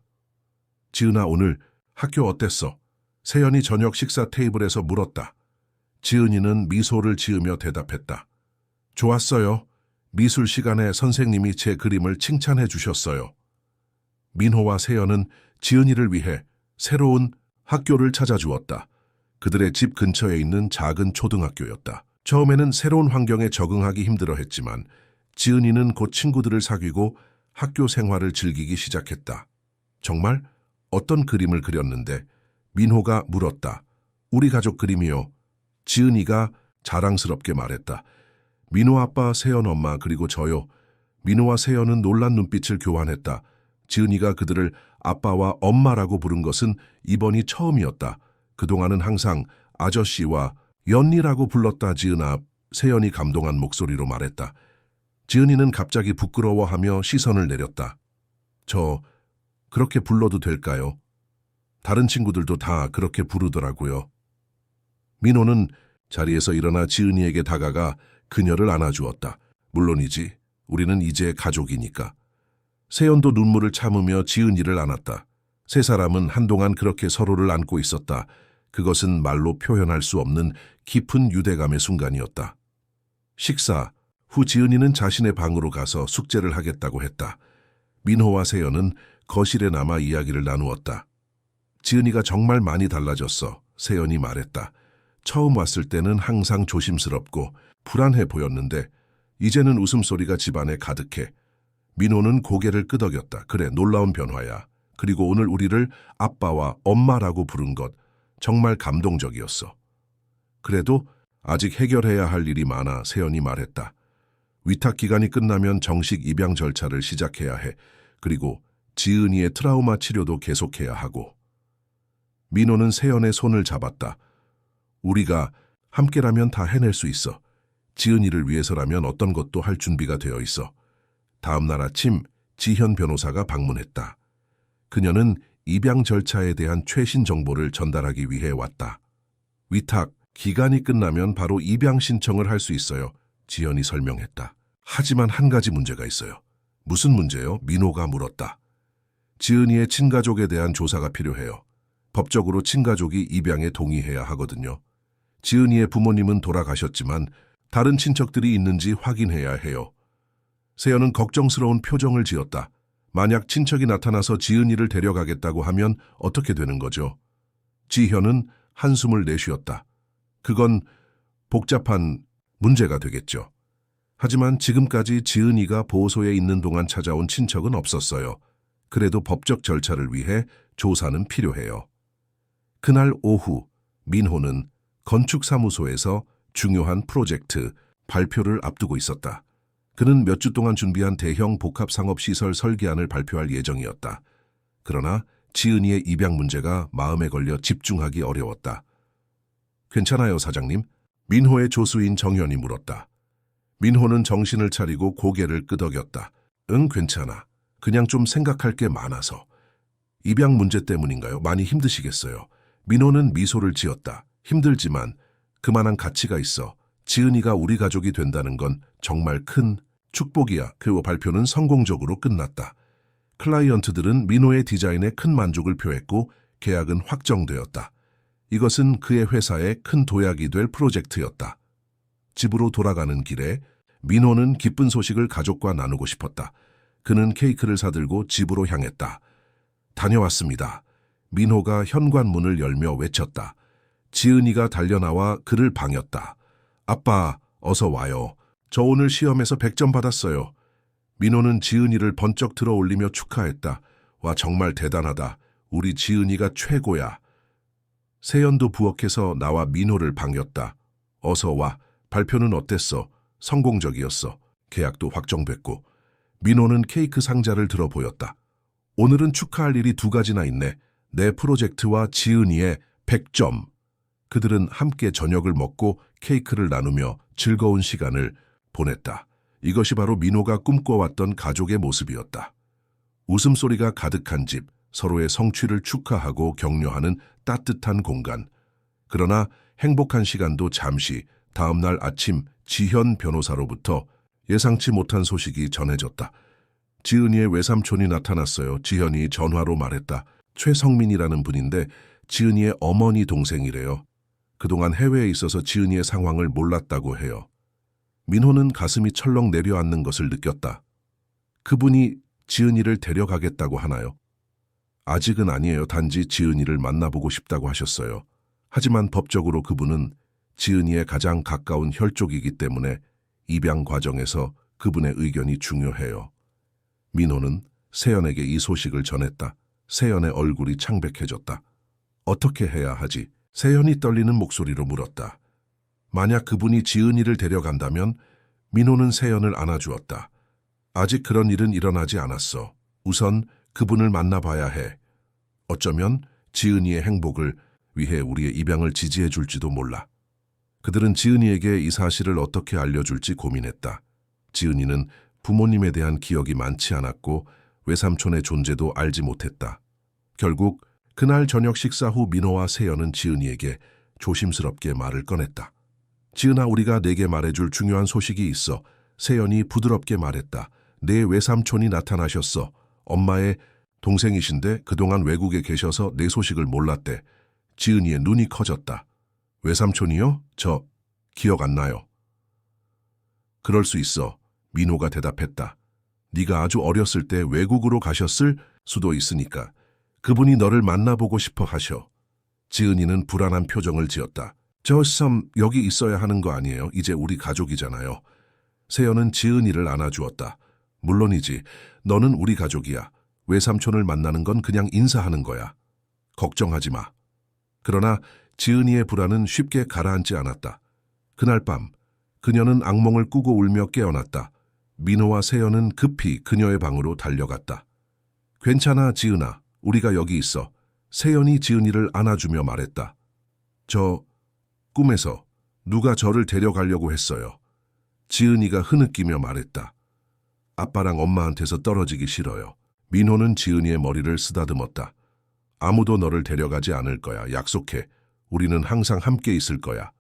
지은아, 오늘 학교 어땠어? 세연이 저녁 식사 테이블에서 물었다. 지은이는 미소를 지으며 대답했다. 좋았어요. 미술 시간에 선생님이 제 그림을 칭찬해 주셨어요. 민호와 세연은 지은이를 위해 새로운 학교를 찾아주었다. 그들의 집 근처에 있는 작은 초등학교였다. 처음에는 새로운 환경에 적응하기 힘들어했지만 지은이는 곧 친구들을 사귀고 학교 생활을 즐기기 시작했다. 정말? 어떤 그림을 그렸는데? 민호가 물었다. 우리 가족 그림이요. 지은이가 자랑스럽게 말했다. 민호 아빠, 세연 엄마, 그리고 저요. 민호와 세연은 놀란 눈빛을 교환했다. 지은이가 그들을 아빠와 엄마라고 부른 것은 이번이 처음이었다. 그동안은 항상 아저씨와 연니라고 불렀다. 지은아, 세연이 감동한 목소리로 말했다. 지은이는 갑자기 부끄러워하며 시선을 내렸다. 저 그렇게 불러도 될까요? 다른 친구들도 다 그렇게 부르더라고요. 민호는 자리에서 일어나 지은이에게 다가가 그녀를 안아주었다. 물론이지. 우리는 이제 가족이니까. 세연도 눈물을 참으며 지은이를 안았다. 세 사람은 한동안 그렇게 서로를 안고 있었다. 그것은 말로 표현할 수 없는 깊은 유대감의 순간이었다. 식사 후 지은이는 자신의 방으로 가서 숙제를 하겠다고 했다. 민호와 세연은 거실에 남아 이야기를 나누었다. 지은이가 정말 많이 달라졌어. 세연이 말했다. 처음 왔을 때는 항상 조심스럽고 불안해 보였는데 이제는 웃음소리가 집안에 가득해. 민호는 고개를 끄덕였다. 그래, 놀라운 변화야. 그리고 오늘 우리를 아빠와 엄마라고 부른 것 정말 감동적이었어. 그래도 아직 해결해야 할 일이 많아. 세연이 말했다. 위탁 기간이 끝나면 정식 입양 절차를 시작해야 해. 그리고 지은이의 트라우마 치료도 계속해야 하고. 민호는 세연의 손을 잡았다. 우리가 함께라면 다 해낼 수 있어. 지은이를 위해서라면 어떤 것도 할 준비가 되어 있어. 다음 날 아침 지현 변호사가 방문했다. 그녀는 입양 절차에 대한 최신 정보를 전달하기 위해 왔다. 위탁 기간이 끝나면 바로 입양 신청을 할 수 있어요. 지현이 설명했다. 하지만 한 가지 문제가 있어요. 무슨 문제요? 민호가 물었다. 지은이의 친가족에 대한 조사가 필요해요. 법적으로 친가족이 입양에 동의해야 하거든요. 지은이의 부모님은 돌아가셨지만 다른 친척들이 있는지 확인해야 해요. 세연은 걱정스러운 표정을 지었다. 만약 친척이 나타나서 지은이를 데려가겠다고 하면 어떻게 되는 거죠? 지현은 한숨을 내쉬었다. 그건 복잡한 문제가 되겠죠. 하지만 지금까지 지은이가 보호소에 있는 동안 찾아온 친척은 없었어요. 그래도 법적 절차를 위해 조사는 필요해요. 그날 오후 민호는 건축사무소에서 중요한 프로젝트 발표를 앞두고 있었다. 그는 몇 주 동안 준비한 대형 복합상업시설 설계안을 발표할 예정이었다. 그러나 지은이의 입양 문제가 마음에 걸려 집중하기 어려웠다. 괜찮아요, 사장님? 민호의 조수인 정현이 물었다. 민호는 정신을 차리고 고개를 끄덕였다. 응, 괜찮아. 그냥 좀 생각할 게 많아서. 입양 문제 때문인가요? 많이 힘드시겠어요. 민호는 미소를 지었다. 힘들지만 그만한 가치가 있어. 지은이가 우리 가족이 된다는 건 정말 큰 축복이야. 그 발표는 성공적으로 끝났다. 클라이언트들은 민호의 디자인에 큰 만족을 표했고 계약은 확정되었다. 이것은 그의 회사에 큰 도약이 될 프로젝트였다. 집으로 돌아가는 길에 민호는 기쁜 소식을 가족과 나누고 싶었다. 그는 케이크를 사들고 집으로 향했다. 다녀왔습니다. 민호가 현관문을 열며 외쳤다. 지은이가 달려나와 그를 반겼다. 아빠, 어서 와요. 저 오늘 시험에서 100점 받았어요. 민호는 지은이를 번쩍 들어 올리며 축하했다. 와, 정말 대단하다. 우리 지은이가 최고야. 세연도 부엌에서 나와 민호를 반겼다. 어서 와. 발표는 어땠어? 성공적이었어. 계약도 확정됐고. 민호는 케이크 상자를 들어 보였다. 오늘은 축하할 일이 2가지나 있네. 내 프로젝트와 지은이의 100점. 그들은 함께 저녁을 먹고 케이크를 나누며 즐거운 시간을 보냈다. 이것이 바로 민호가 꿈꿔왔던 가족의 모습이었다. 웃음소리가 가득한 집, 서로의 성취를 축하하고 격려하는 따뜻한 공간. 그러나 행복한 시간도 잠시. 다음 날 아침 지현 변호사로부터 예상치 못한 소식이 전해졌다. 지은이의 외삼촌이 나타났어요. 지현이 전화로 말했다. 최성민이라는 분인데 지은이의 어머니 동생이래요. 그동안 해외에 있어서 지은이의 상황을 몰랐다고 해요. 민호는 가슴이 철렁 내려앉는 것을 느꼈다. 그분이 지은이를 데려가겠다고 하나요? 아직은 아니에요. 단지 지은이를 만나보고 싶다고 하셨어요. 하지만 법적으로 그분은 지은이의 가장 가까운 혈족이기 때문에 입양 과정에서 그분의 의견이 중요해요. 민호는 세연에게 이 소식을 전했다. 세연의 얼굴이 창백해졌다. 어떻게 해야 하지? 세연이 떨리는 목소리로 물었다. 만약 그분이 지은이를 데려간다면 민호는 세연을 안아주었다. 아직 그런 일은 일어나지 않았어. 우선 그분을 만나봐야 해. 어쩌면 지은이의 행복을 위해 우리의 입양을 지지해 줄지도 몰라. 그들은 지은이에게 이 사실을 어떻게 알려줄지 고민했다. 지은이는 부모님에 대한 기억이 많지 않았고 외삼촌의 존재도 알지 못했다. 결국 그날 저녁 식사 후 민호와 세연은 지은이에게 조심스럽게 말을 꺼냈다. 지은아, 우리가 내게 말해줄 중요한 소식이 있어. 세연이 부드럽게 말했다. 내 외삼촌이 나타나셨어. 엄마의 동생이신데 그동안 외국에 계셔서 내 소식을 몰랐대. 지은이의 눈이 커졌다. 외삼촌이요? 저 기억 안 나요. 그럴 수 있어. 민호가 대답했다. 네가 아주 어렸을 때 외국으로 가셨을 수도 있으니까. 그분이 너를 만나보고 싶어 하셔. 지은이는 불안한 표정을 지었다. 저 여기 있어야 하는 거 아니에요? 이제 우리 가족이잖아요. 세연은 지은이를 안아주었다. 물론이지. 너는 우리 가족이야. 외삼촌을 만나는 건 그냥 인사하는 거야. 걱정하지 마. 그러나 지은이의 불안은 쉽게 가라앉지 않았다. 그날 밤 그녀는 악몽을 꾸고 울며 깨어났다. 민호와 세연은 급히 그녀의 방으로 달려갔다. 괜찮아, 지은아. 우리가 여기 있어. 세연이 지은이를 안아주며 말했다. 저 꿈에서 누가 저를 데려가려고 했어요. 지은이가 흐느끼며 말했다. 아빠랑 엄마한테서 떨어지기 싫어요. 민호는 지은이의 머리를 쓰다듬었다. 아무도 너를 데려가지 않을 거야. 약속해. 우리는 항상 함께 있을 거야.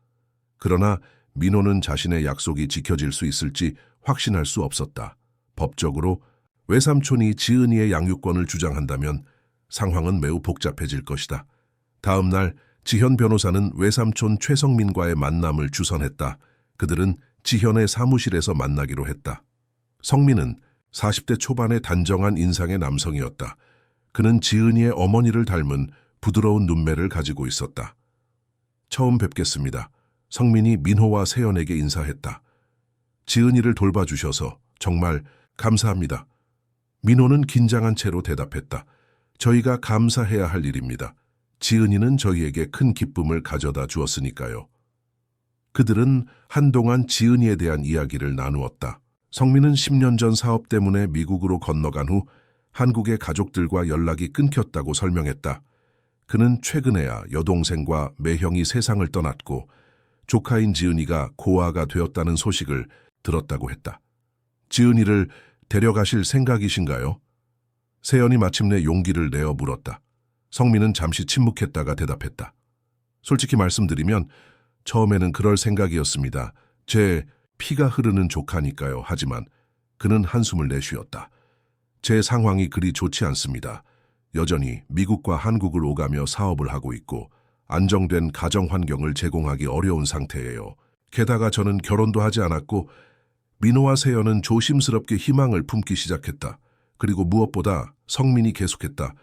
그러나 민호는 자신의 약속이 지켜질 수 있을지 확신할 수 없었다. 법적으로 외삼촌이 지은이의 양육권을 주장한다면 상황은 매우 복잡해질 것이다. 다음 날 지현 변호사는 외삼촌 최성민과의 만남을 주선했다. 그들은 지현의 사무실에서 만나기로 했다. 성민은 40대 초반의 단정한 인상의 남성이었다. 그는 지은이의 어머니를 닮은 부드러운 눈매를 가지고 있었다. 처음 뵙겠습니다. 성민이 민호와 세연에게 인사했다. 지은이를 돌봐주셔서 정말 감사합니다. 민호는 긴장한 채로 대답했다. 저희가 감사해야 할 일입니다. 지은이는 저희에게 큰 기쁨을 가져다 주었으니까요. 그들은 한동안 지은이에 대한 이야기를 나누었다. 성민은 10년 전 사업 때문에 미국으로 건너간 후 한국의 가족들과 연락이 끊겼다고 설명했다. 그는 최근에야 여동생과 매형이 세상을 떠났고 조카인 지은이가 고아가 되었다는 소식을 들었다고 했다. 지은이를 데려가실 생각이신가요? 세연이 마침내 용기를 내어 물었다. 성민은 잠시 침묵했다가 대답했다. 솔직히 말씀드리면 처음에는 그럴 생각이었습니다. 제 피가 흐르는 조카니까요. 하지만 그는 한숨을 내쉬었다. 제 상황이 그리 좋지 않습니다. 여전히 미국과 한국을 오가며 사업을 하고 있고 안정된 가정 환경을 제공하기 어려운 상태예요. 게다가 저는 결혼도 하지 않았고 민호와 세연은 조심스럽게 희망을 품기 시작했다. 그리고 무엇보다 성민이 계속했다.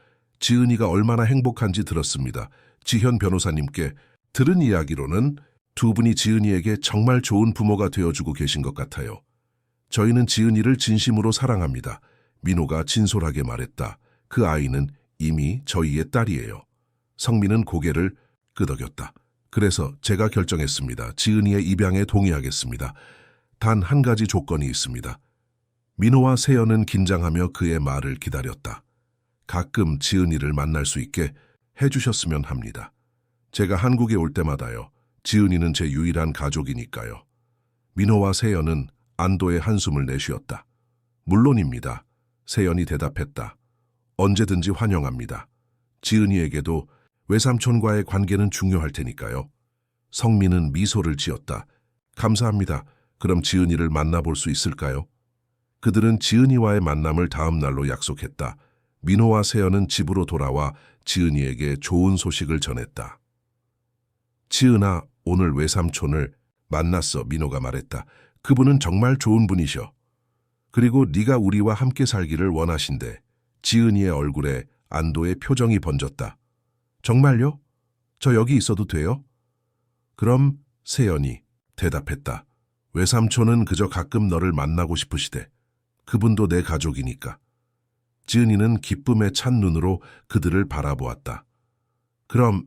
지은이가 얼마나 행복한지 들었습니다. 지현 변호사님께 들은 이야기로는 두 분이 지은이에게 정말 좋은 부모가 되어주고 계신 것 같아요. 저희는 지은이를 진심으로 사랑합니다. 민호가 진솔하게 말했다. 그 아이는 이미 저희의 딸이에요. 성민은 고개를 끄덕였다. 그래서 제가 결정했습니다. 지은이의 입양에 동의하겠습니다. 단 한 가지 조건이 있습니다. 민호와 세연은 긴장하며 그의 말을 기다렸다. 가끔 지은이를 만날 수 있게 해주셨으면 합니다. 제가 한국에 올 때마다요. 지은이는 제 유일한 가족이니까요. 민호와 세연은 안도의 한숨을 내쉬었다. 물론입니다. 세연이 대답했다. 언제든지 환영합니다. 지은이에게도 외삼촌과의 관계는 중요할 테니까요. 성민은 미소를 지었다. 감사합니다. 그럼 지은이를 만나볼 수 있을까요? 그들은 지은이와의 만남을 다음 날로 약속했다. 민호와 세연은 집으로 돌아와 지은이에게 좋은 소식을 전했다. 지은아, 오늘 외삼촌을 만났어. 민호가 말했다. 그분은 정말 좋은 분이셔. 그리고 네가 우리와 함께 살기를 원하신대. 지은이의 얼굴에 안도의 표정이 번졌다. 정말요? 저 여기 있어도 돼요? 그럼 세연이 대답했다. 외삼촌은 그저 가끔 너를 만나고 싶으시대. 그분도 내 가족이니까. 지은이는 기쁨에 찬 눈으로 그들을 바라보았다. 그럼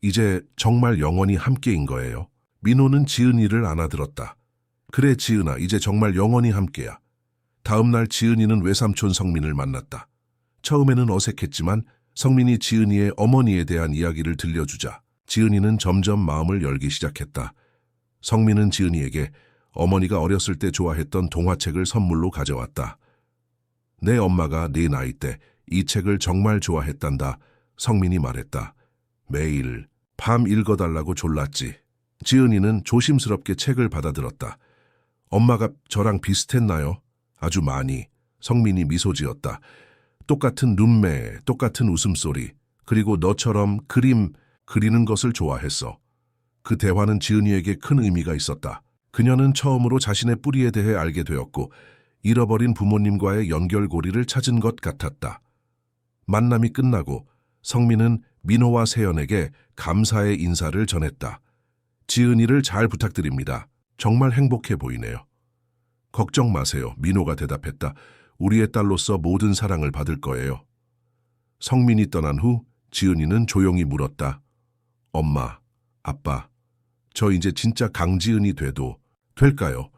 이제 정말 영원히 함께인 거예요? 민호는 지은이를 안아들었다. 그래 지은아, 이제 정말 영원히 함께야. 다음 날 지은이는 외삼촌 성민을 만났다. 처음에는 어색했지만 성민이 지은이의 어머니에 대한 이야기를 들려주자 지은이는 점점 마음을 열기 시작했다. 성민은 지은이에게 어머니가 어렸을 때 좋아했던 동화책을 선물로 가져왔다. 내 엄마가 네 나이 때 이 책을 정말 좋아했단다. 성민이 말했다. 매일 밤 읽어달라고 졸랐지. 지은이는 조심스럽게 책을 받아들었다. 엄마가 저랑 비슷했나요? 아주 많이. 성민이 미소 지었다. 똑같은 눈매, 똑같은 웃음소리, 그리고 너처럼 그림 그리는 것을 좋아했어. 그 대화는 지은이에게 큰 의미가 있었다. 그녀는 처음으로 자신의 뿌리에 대해 알게 되었고 잃어버린 부모님과의 연결고리를 찾은 것 같았다. 만남이 끝나고 성민은 민호와 세연에게 감사의 인사를 전했다. 지은이를 잘 부탁드립니다. 정말 행복해 보이네요. 걱정 마세요. 민호가 대답했다. 우리의 딸로서 모든 사랑을 받을 거예요. 성민이 떠난 후 지은이는 조용히 물었다. 엄마, 아빠, 저 이제 진짜 강지은이 돼도 될까요?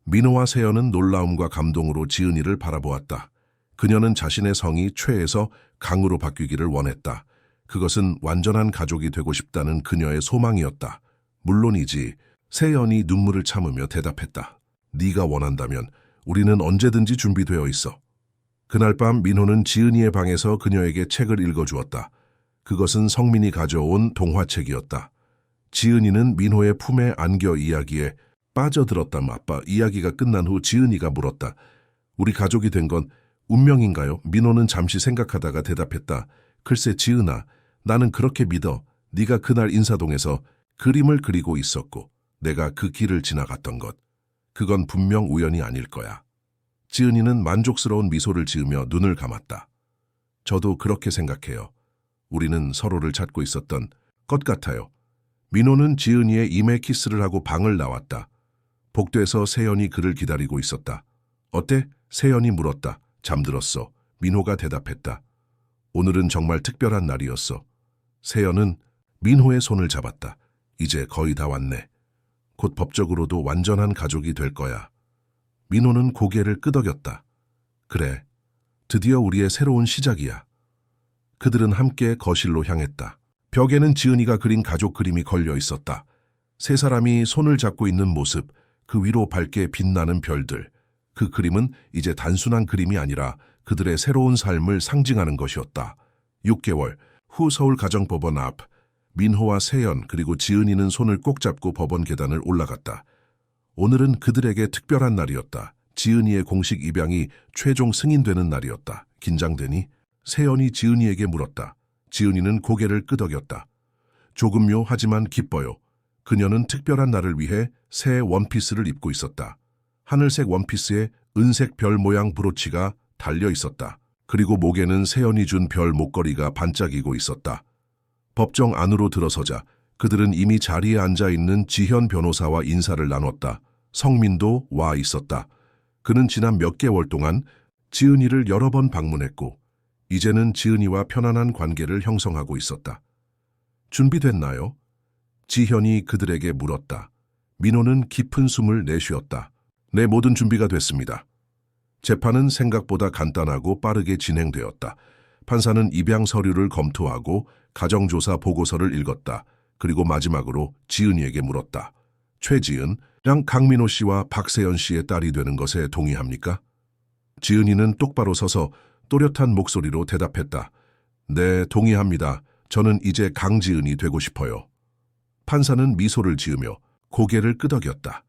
민호와 세연은 놀라움과 감동으로 지은이를 바라보았다. 그녀는 자신의 성이 최에서 강으로 바뀌기를 원했다. 그것은 완전한 가족이 되고 싶다는 그녀의 소망이었다. 물론이지. 세연이 눈물을 참으며 대답했다. 네가 원한다면 우리는 언제든지 준비되어 있어. 그날 밤 민호는 지은이의 방에서 그녀에게 책을 읽어주었다. 그것은 성민이 가져온 동화책이었다. 지은이는 민호의 품에 안겨 이야기에 빠져들었다. 아빠, 이야기가 끝난 후 지은이가 물었다. 우리 가족이 된 건 운명인가요? 민호는 잠시 생각하다가 대답했다. 글쎄 지은아, 나는 그렇게 믿어. 네가 그날 인사동에서 그림을 그리고 있었고 내가 그 길을 지나갔던 것. 그건 분명 우연이 아닐 거야. 지은이는 만족스러운 미소를 지으며 눈을 감았다. 저도 그렇게 생각해요. 우리는 서로를 찾고 있었던 것 같아요. 민호는 지은이의 이메 키스를 하고 방을 나왔다. 복도에서 세연이 그를 기다리고 있었다. 어때? 세연이 물었다. 잠들었어. 민호가 대답했다. 오늘은 정말 특별한 날이었어. 세연은 민호의 손을 잡았다. 이제 거의 다 왔네. 곧 법적으로도 완전한 가족이 될 거야. 민호는 고개를 끄덕였다. 그래, 드디어 우리의 새로운 시작이야. 그들은 함께 거실로 향했다. 벽에는 지은이가 그린 가족 그림이 걸려 있었다. 세 사람이 손을 잡고 있는 모습, 그 위로 밝게 빛나는 별들. 그 그림은 이제 단순한 그림이 아니라 그들의 새로운 삶을 상징하는 것이었다. 6개월 후 서울 가정법원 앞, 민호와 세연 그리고 지은이는 손을 꼭 잡고 법원 계단을 올라갔다. 오늘은 그들에게 특별한 날이었다. 지은이의 공식 입양이 최종 승인되는 날이었다. 긴장되니? 세연이 지은이에게 물었다. 지은이는 고개를 끄덕였다. 조금요, 하지만 기뻐요. 그녀는 특별한 날을 위해 새 원피스를 입고 있었다. 하늘색 원피스에 은색 별 모양 브로치가 달려 있었다. 그리고 목에는 세연이 준 별 목걸이가 반짝이고 있었다. 법정 안으로 들어서자 그들은 이미 자리에 앉아있는 지현 변호사와 인사를 나눴다. 성민도 와 있었다. 그는 지난 몇 개월 동안 지은이를 여러 번 방문했고 이제는 지은이와 편안한 관계를 형성하고 있었다. 준비됐나요? 지현이 그들에게 물었다. 민호는 깊은 숨을 내쉬었다. 네, 모든 준비가 됐습니다. 재판은 생각보다 간단하고 빠르게 진행되었다. 판사는 입양 서류를 검토하고 가정조사 보고서를 읽었다. 그리고 마지막으로 지은이에게 물었다. 최지은, 양 강민호 씨와 박세연 씨의 딸이 되는 것에 동의합니까? 지은이는 똑바로 서서 또렷한 목소리로 대답했다. 네, 동의합니다. 저는 이제 강지은이 되고 싶어요. 판사는 미소를 지으며 고개를 끄덕였다.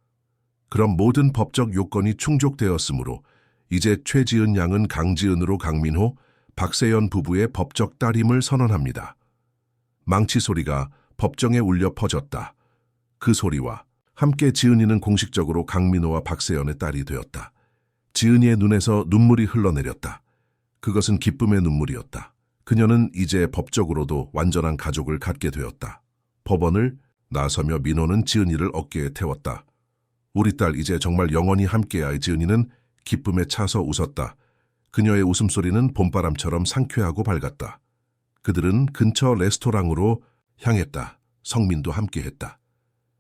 그럼 모든 법적 요건이 충족되었으므로 이제 최지은 양은 강지은으로 강민호, 박세연 부부의 법적 딸임을 선언합니다. 망치 소리가 법정에 울려 퍼졌다. 그 소리와 함께 지은이는 공식적으로 강민호와 박세연의 딸이 되었다. 지은이의 눈에서 눈물이 흘러내렸다. 그것은 기쁨의 눈물이었다. 그녀는 이제 법적으로도 완전한 가족을 갖게 되었다. 법원을 나서며 민호는 지은이를 어깨에 태웠다. 우리 딸 이제 정말 영원히 함께할. 지은이는 기쁨에 차서 웃었다. 그녀의 웃음소리는 봄바람처럼 상쾌하고 밝았다. 그들은 근처 레스토랑으로 향했다. 성민도 함께했다.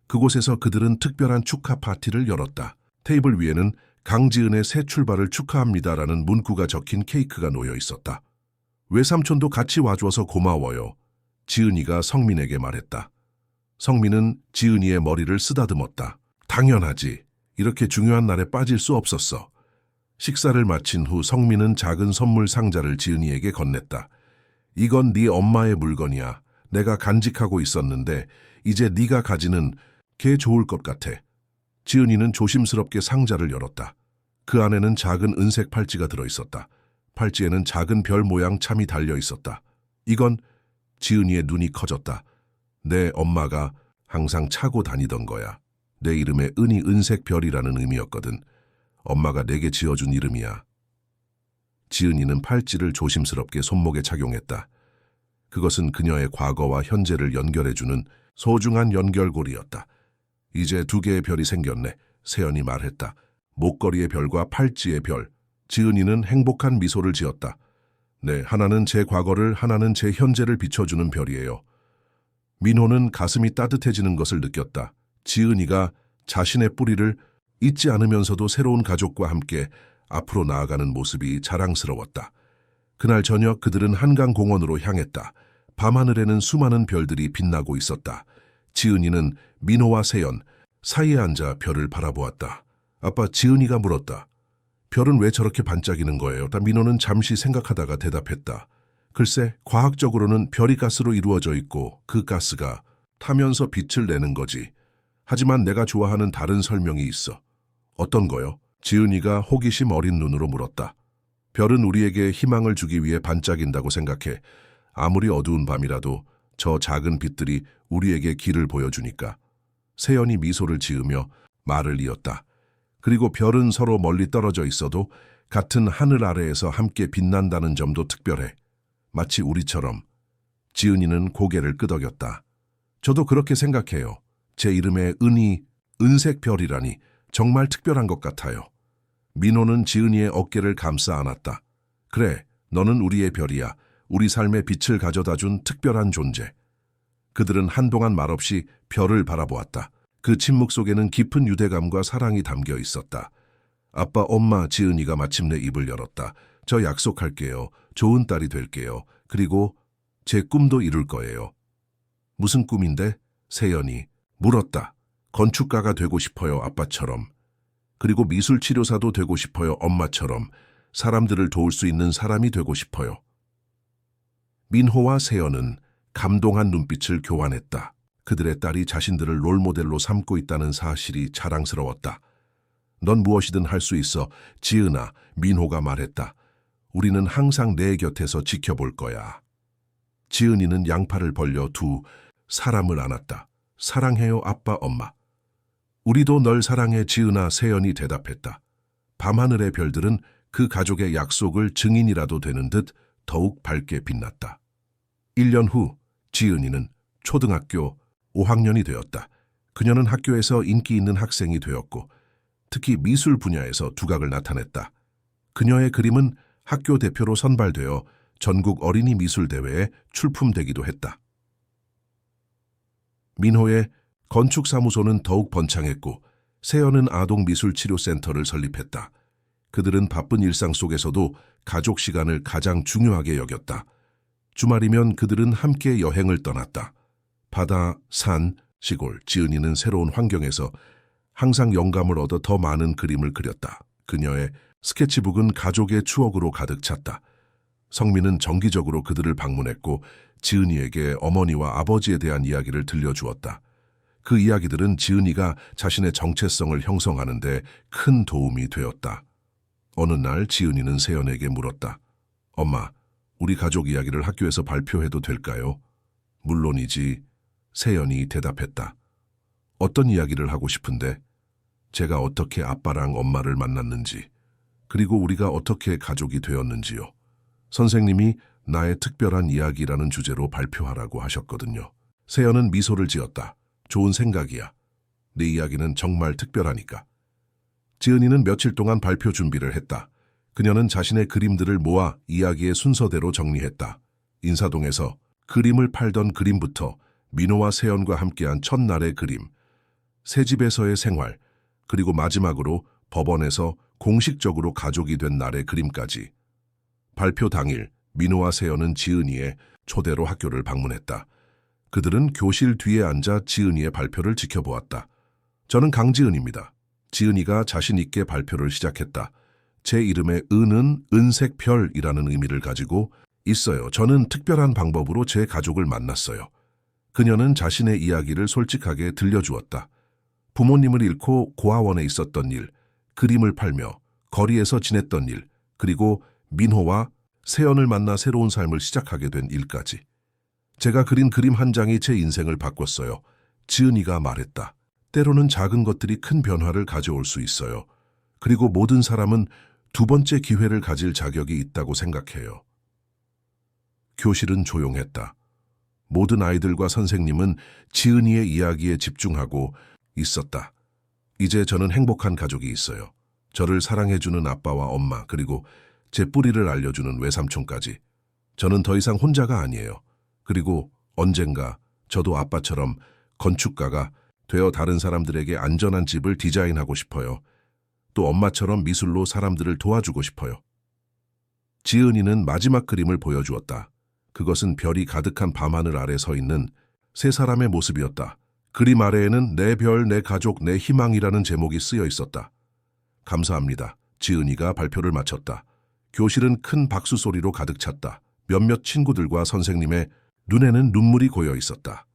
그곳에서 그들은 특별한 축하 파티를 열었다. 테이블 위에는 강지은의 새 출발을 축하합니다라는 문구가 적힌 케이크가 놓여 있었다. 외삼촌도 같이 와줘서 고마워요. 지은이가 성민에게 말했다. 성민은 지은이의 머리를 쓰다듬었다. 당연하지. 이렇게 중요한 날에 빠질 수 없었어. 식사를 마친 후 성민은 작은 선물 상자를 지은이에게 건넸다. 이건 네 엄마의 물건이야. 내가 간직하고 있었는데 이제 네가 가지는 게 좋을 것 같아. 지은이는 조심스럽게 상자를 열었다. 그 안에는 작은 은색 팔찌가 들어있었다. 팔찌에는 작은 별 모양 참이 달려 있었다. 이건 지은이의 눈이 커졌다. 내 엄마가 항상 차고 다니던 거야. 내 이름에 은이 은색 별이라는 의미였거든. 엄마가 내게 지어준 이름이야. 지은이는 팔찌를 조심스럽게 손목에 착용했다. 그것은 그녀의 과거와 현재를 연결해주는 소중한 연결고리였다. 이제 두 개의 별이 생겼네. 세연이 말했다. 목걸이의 별과 팔찌의 별. 지은이는 행복한 미소를 지었다. 네, 하나는 제 과거를, 하나는 제 현재를 비춰주는 별이에요. 민호는 가슴이 따뜻해지는 것을 느꼈다. 지은이가 자신의 뿌리를 잊지 않으면서도 새로운 가족과 함께 앞으로 나아가는 모습이 자랑스러웠다. 그날 저녁 그들은 한강공원으로 향했다. 밤하늘에는 수많은 별들이 빛나고 있었다. 지은이는 민호와 세연 사이에 앉아 별을 바라보았다. 아빠, 지은이가 물었다. 별은 왜 저렇게 반짝이는 거예요? 민호는 잠시 생각하다가 대답했다. 글쎄, 과학적으로는 별이 가스로 이루어져 있고 그 가스가 타면서 빛을 내는 거지. 하지만 내가 좋아하는 다른 설명이 있어. 어떤 거요? 지은이가 호기심 어린 눈으로 물었다. 별은 우리에게 희망을 주기 위해 반짝인다고 생각해. 아무리 어두운 밤이라도 저 작은 빛들이 우리에게 길을 보여주니까. 세연이 미소를 지으며 말을 이었다. 그리고 별은 서로 멀리 떨어져 있어도 같은 하늘 아래에서 함께 빛난다는 점도 특별해. 마치 우리처럼. 지은이는 고개를 끄덕였다. 저도 그렇게 생각해요. 제 이름에 은이 은색 별이라니 정말 특별한 것 같아요. 민호는 지은이의 어깨를 감싸 안았다. 그래, 너는 우리의 별이야. 우리 삶에 빛을 가져다준 특별한 존재. 그들은 한동안 말없이 별을 바라보았다. 그 침묵 속에는 깊은 유대감과 사랑이 담겨 있었다. 아빠, 엄마, 지은이가 마침내 입을 열었다. 저 약속할게요. 좋은 딸이 될게요. 그리고 제 꿈도 이룰 거예요. 무슨 꿈인데? 세연이 물었다. 건축가가 되고 싶어요, 아빠처럼. 그리고 미술치료사도 되고 싶어요, 엄마처럼. 사람들을 도울 수 있는 사람이 되고 싶어요. 민호와 세연은 감동한 눈빛을 교환했다. 그들의 딸이 자신들을 롤모델로 삼고 있다는 사실이 자랑스러웠다. 넌 무엇이든 할 수 있어, 지은아, 민호가 말했다. 우리는 항상 내 곁에서 지켜볼 거야. 지은이는 양팔을 벌려 두 사람을 안았다. 사랑해요, 아빠, 엄마. 우리도 널 사랑해, 지은아, 세연이 대답했다. 밤하늘의 별들은 그 가족의 약속을 증인이라도 되는 듯 더욱 밝게 빛났다. 1년 후 지은이는 초등학교 5학년이 되었다. 그녀는 학교에서 인기 있는 학생이 되었고 특히 미술 분야에서 두각을 나타냈다. 그녀의 그림은 학교 대표로 선발되어 전국 어린이 미술 대회에 출품되기도 했다. 민호의 건축사무소는 더욱 번창했고 세연은 아동미술치료센터를 설립했다. 그들은 바쁜 일상 속에서도 가족 시간을 가장 중요하게 여겼다. 주말이면 그들은 함께 여행을 떠났다. 바다, 산, 시골, 지은이는 새로운 환경에서 항상 영감을 얻어 더 많은 그림을 그렸다. 그녀의 스케치북은 가족의 추억으로 가득 찼다. 성민은 정기적으로 그들을 방문했고 지은이에게 어머니와 아버지에 대한 이야기를 들려주었다. 그 이야기들은 지은이가 자신의 정체성을 형성하는 데 큰 도움이 되었다. 어느 날 지은이는 세연에게 물었다. 엄마, 우리 가족 이야기를 학교에서 발표해도 될까요? 물론이지. 세연이 대답했다. 어떤 이야기를 하고 싶은데? 제가 어떻게 아빠랑 엄마를 만났는지, 그리고 우리가 어떻게 가족이 되었는지요. 선생님이 나의 특별한 이야기라는 주제로 발표하라고 하셨거든요. 세연은 미소를 지었다. 좋은 생각이야. 네 이야기는 정말 특별하니까. 지은이는 며칠 동안 발표 준비를 했다. 그녀는 자신의 그림들을 모아 이야기의 순서대로 정리했다. 인사동에서 그림을 팔던 그림부터 민호와 세연과 함께한 첫날의 그림, 새집에서의 생활, 그리고 마지막으로 법원에서 공식적으로 가족이 된 날의 그림까지. 발표 당일 민호와 세연은 지은이의 초대로 학교를 방문했다. 그들은 교실 뒤에 앉아 지은이의 발표를 지켜보았다. 저는 강지은입니다. 지은이가 자신 있게 발표를 시작했다. 제 이름의 은은 은색 별이라는 의미를 가지고 있어요. 저는 특별한 방법으로 제 가족을 만났어요. 그녀는 자신의 이야기를 솔직하게 들려주었다. 부모님을 잃고 고아원에 있었던 일, 그림을 팔며 거리에서 지냈던 일, 그리고 민호와 세연을 만나 새로운 삶을 시작하게 된 일까지. 제가 그린 그림 한 장이 제 인생을 바꿨어요. 지은이가 말했다. 때로는 작은 것들이 큰 변화를 가져올 수 있어요. 그리고 모든 사람은 두 번째 기회를 가질 자격이 있다고 생각해요. 교실은 조용했다. 모든 아이들과 선생님은 지은이의 이야기에 집중하고 있었다. 이제 저는 행복한 가족이 있어요. 저를 사랑해주는 아빠와 엄마, 그리고 제 뿌리를 알려주는 외삼촌까지. 저는 더 이상 혼자가 아니에요. 그리고 언젠가 저도 아빠처럼 건축가가 되어 다른 사람들에게 안전한 집을 디자인하고 싶어요. 또 엄마처럼 미술로 사람들을 도와주고 싶어요. 지은이는 마지막 그림을 보여주었다. 그것은 별이 가득한 밤하늘 아래 서 있는 세 사람의 모습이었다. 그림 아래에는 내 별, 내 가족, 내 희망이라는 제목이 쓰여 있었다. 감사합니다. 지은이가 발표를 마쳤다. 교실은 큰 박수 소리로 가득 찼다. 몇몇 친구들과 선생님의 눈에는 눈물이 고여 있었다.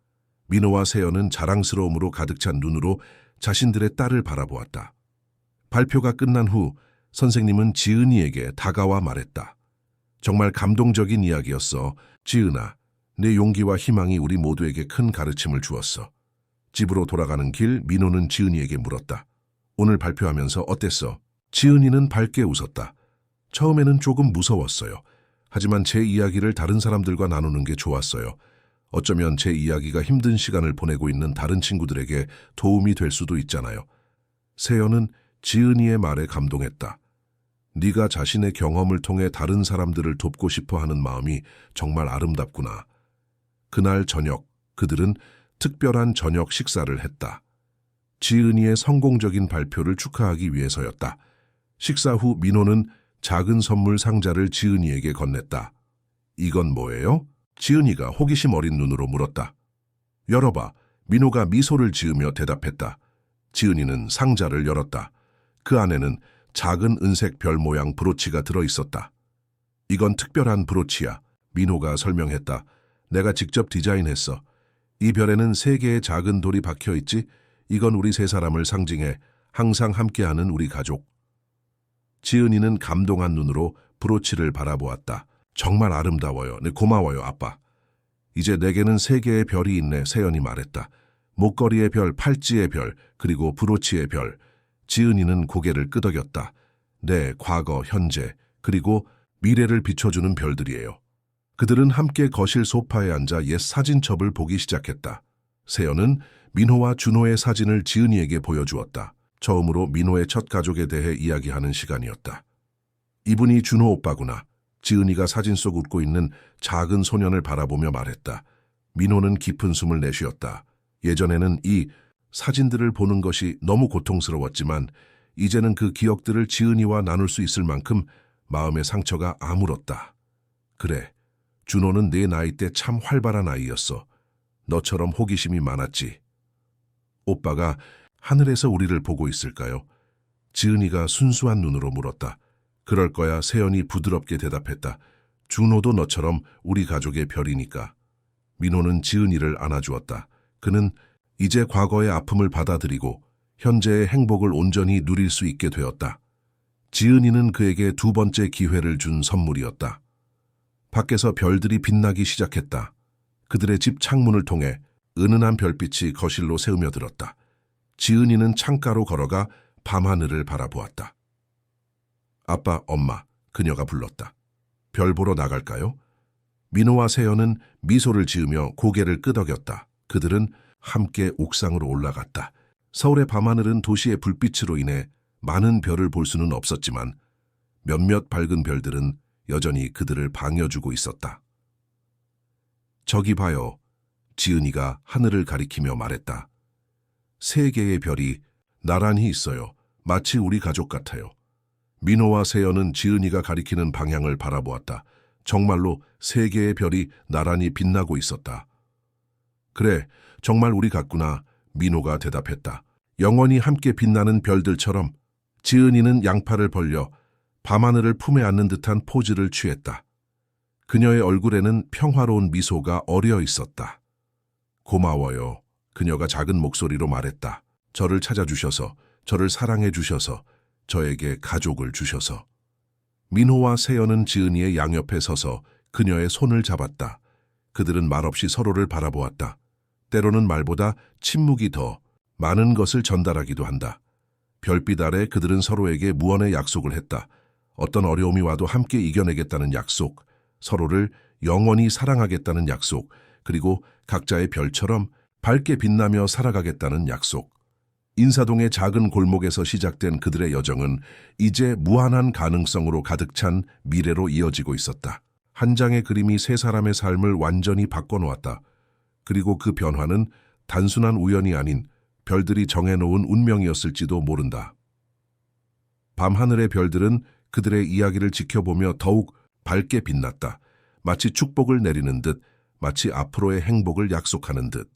민호와 세연은 자랑스러움으로 가득 찬 눈으로 자신들의 딸을 바라보았다. 발표가 끝난 후 선생님은 지은이에게 다가와 말했다. 정말 감동적인 이야기였어. 지은아, 내 용기와 희망이 우리 모두에게 큰 가르침을 주었어. 집으로 돌아가는 길 민호는 지은이에게 물었다. 오늘 발표하면서 어땠어? 지은이는 밝게 웃었다. 처음에는 조금 무서웠어요. 하지만 제 이야기를 다른 사람들과 나누는 게 좋았어요. 어쩌면 제 이야기가 힘든 시간을 보내고 있는 다른 친구들에게 도움이 될 수도 있잖아요. 세연은 지은이의 말에 감동했다. 네가 자신의 경험을 통해 다른 사람들을 돕고 싶어 하는 마음이 정말 아름답구나. 그날 저녁, 그들은 특별한 저녁 식사를 했다. 지은이의 성공적인 발표를 축하하기 위해서였다. 식사 후 민호는 작은 선물 상자를 지은이에게 건넸다. 이건 뭐예요? 지은이가 호기심 어린 눈으로 물었다. 열어봐. 민호가 미소를 지으며 대답했다. 지은이는 상자를 열었다. 그 안에는 작은 은색 별 모양 브로치가 들어있었다. 이건 특별한 브로치야. 민호가 설명했다. 내가 직접 디자인했어. 이 별에는 3개의 작은 돌이 박혀있지. 이건 우리 세 사람을 상징해 항상 함께하는 우리 가족. 지은이는 감동한 눈으로 브로치를 바라보았다. 정말 아름다워요. 네, 고마워요, 아빠. 이제 내게는 3개의 별이 있네, 세연이 말했다. 목걸이의 별, 팔찌의 별, 그리고 브로치의 별. 지은이는 고개를 끄덕였다. 네, 과거, 현재, 그리고 미래를 비춰주는 별들이에요. 그들은 함께 거실 소파에 앉아 옛 사진첩을 보기 시작했다. 세연은 민호와 준호의 사진을 지은이에게 보여주었다. 처음으로 민호의 첫 가족에 대해 이야기하는 시간이었다. 이분이 준호 오빠구나. 지은이가 사진 속 웃고 있는 작은 소년을 바라보며 말했다. 민호는 깊은 숨을 내쉬었다. 예전에는 이 사진들을 보는 것이 너무 고통스러웠지만 이제는 그 기억들을 지은이와 나눌 수 있을 만큼 마음의 상처가 아물었다. 그래, 준호는 내 나이 때 참 활발한 아이였어. 너처럼 호기심이 많았지. 오빠가 하늘에서 우리를 보고 있을까요? 지은이가 순수한 눈으로 물었다. 그럴 거야, 세연이 부드럽게 대답했다. 준호도 너처럼 우리 가족의 별이니까. 민호는 지은이를 안아주었다. 그는 이제 과거의 아픔을 받아들이고 현재의 행복을 온전히 누릴 수 있게 되었다. 지은이는 그에게 두 번째 기회를 준 선물이었다. 밖에서 별들이 빛나기 시작했다. 그들의 집 창문을 통해 은은한 별빛이 거실로 새우며 들었다. 지은이는 창가로 걸어가 밤하늘을 바라보았다. 아빠, 엄마, 그녀가 불렀다. 별 보러 나갈까요? 민호와 세연은 미소를 지으며 고개를 끄덕였다. 그들은 함께 옥상으로 올라갔다. 서울의 밤하늘은 도시의 불빛으로 인해 많은 별을 볼 수는 없었지만 몇몇 밝은 별들은 여전히 그들을 반겨주고 있었다. 저기 봐요. 지은이가 하늘을 가리키며 말했다. 세 개의 별이 나란히 있어요. 마치 우리 가족 같아요. 민호와 세연은 지은이가 가리키는 방향을 바라보았다. 정말로 세 개의 별이 나란히 빛나고 있었다. 그래, 정말 우리 같구나. 민호가 대답했다. 영원히 함께 빛나는 별들처럼. 지은이는 양팔을 벌려 밤하늘을 품에 안는 듯한 포즈를 취했다. 그녀의 얼굴에는 평화로운 미소가 어려 있었다. 고마워요. 그녀가 작은 목소리로 말했다. 저를 찾아주셔서, 저를 사랑해 주셔서, 저에게 가족을 주셔서. 민호와 세연은 지은이의 양옆에 서서 그녀의 손을 잡았다. 그들은 말없이 서로를 바라보았다. 때로는 말보다 침묵이 더 많은 것을 전달하기도 한다. 별빛 아래 그들은 서로에게 무언의 약속을 했다. 어떤 어려움이 와도 함께 이겨내겠다는 약속, 서로를 영원히 사랑하겠다는 약속, 그리고 각자의 별처럼 밝게 빛나며 살아가겠다는 약속. 인사동의 작은 골목에서 시작된 그들의 여정은 이제 무한한 가능성으로 가득 찬 미래로 이어지고 있었다. 한 장의 그림이 세 사람의 삶을 완전히 바꿔놓았다. 그리고 그 변화는 단순한 우연이 아닌 별들이 정해놓은 운명이었을지도 모른다. 밤하늘의 별들은 그들의 이야기를 지켜보며 더욱 밝게 빛났다. 마치 축복을 내리는 듯, 마치 앞으로의 행복을 약속하는 듯.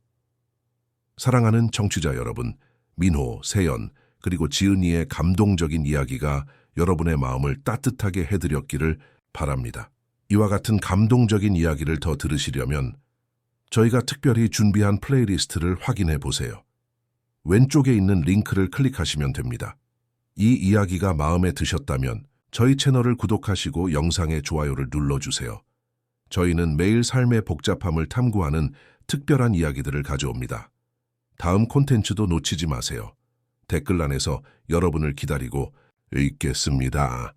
사랑하는 청취자 여러분, 민호, 세연, 그리고 지은이의 감동적인 이야기가 여러분의 마음을 따뜻하게 해드렸기를 바랍니다. 이와 같은 감동적인 이야기를 더 들으시려면 저희가 특별히 준비한 플레이리스트를 확인해 보세요. 왼쪽에 있는 링크를 클릭하시면 됩니다. 이 이야기가 마음에 드셨다면 저희 채널을 구독하시고 영상에 좋아요를 눌러주세요. 저희는 매일 삶의 복잡함을 탐구하는 특별한 이야기들을 가져옵니다. 다음 콘텐츠도 놓치지 마세요. 댓글란에서 여러분을 기다리고 있겠습니다.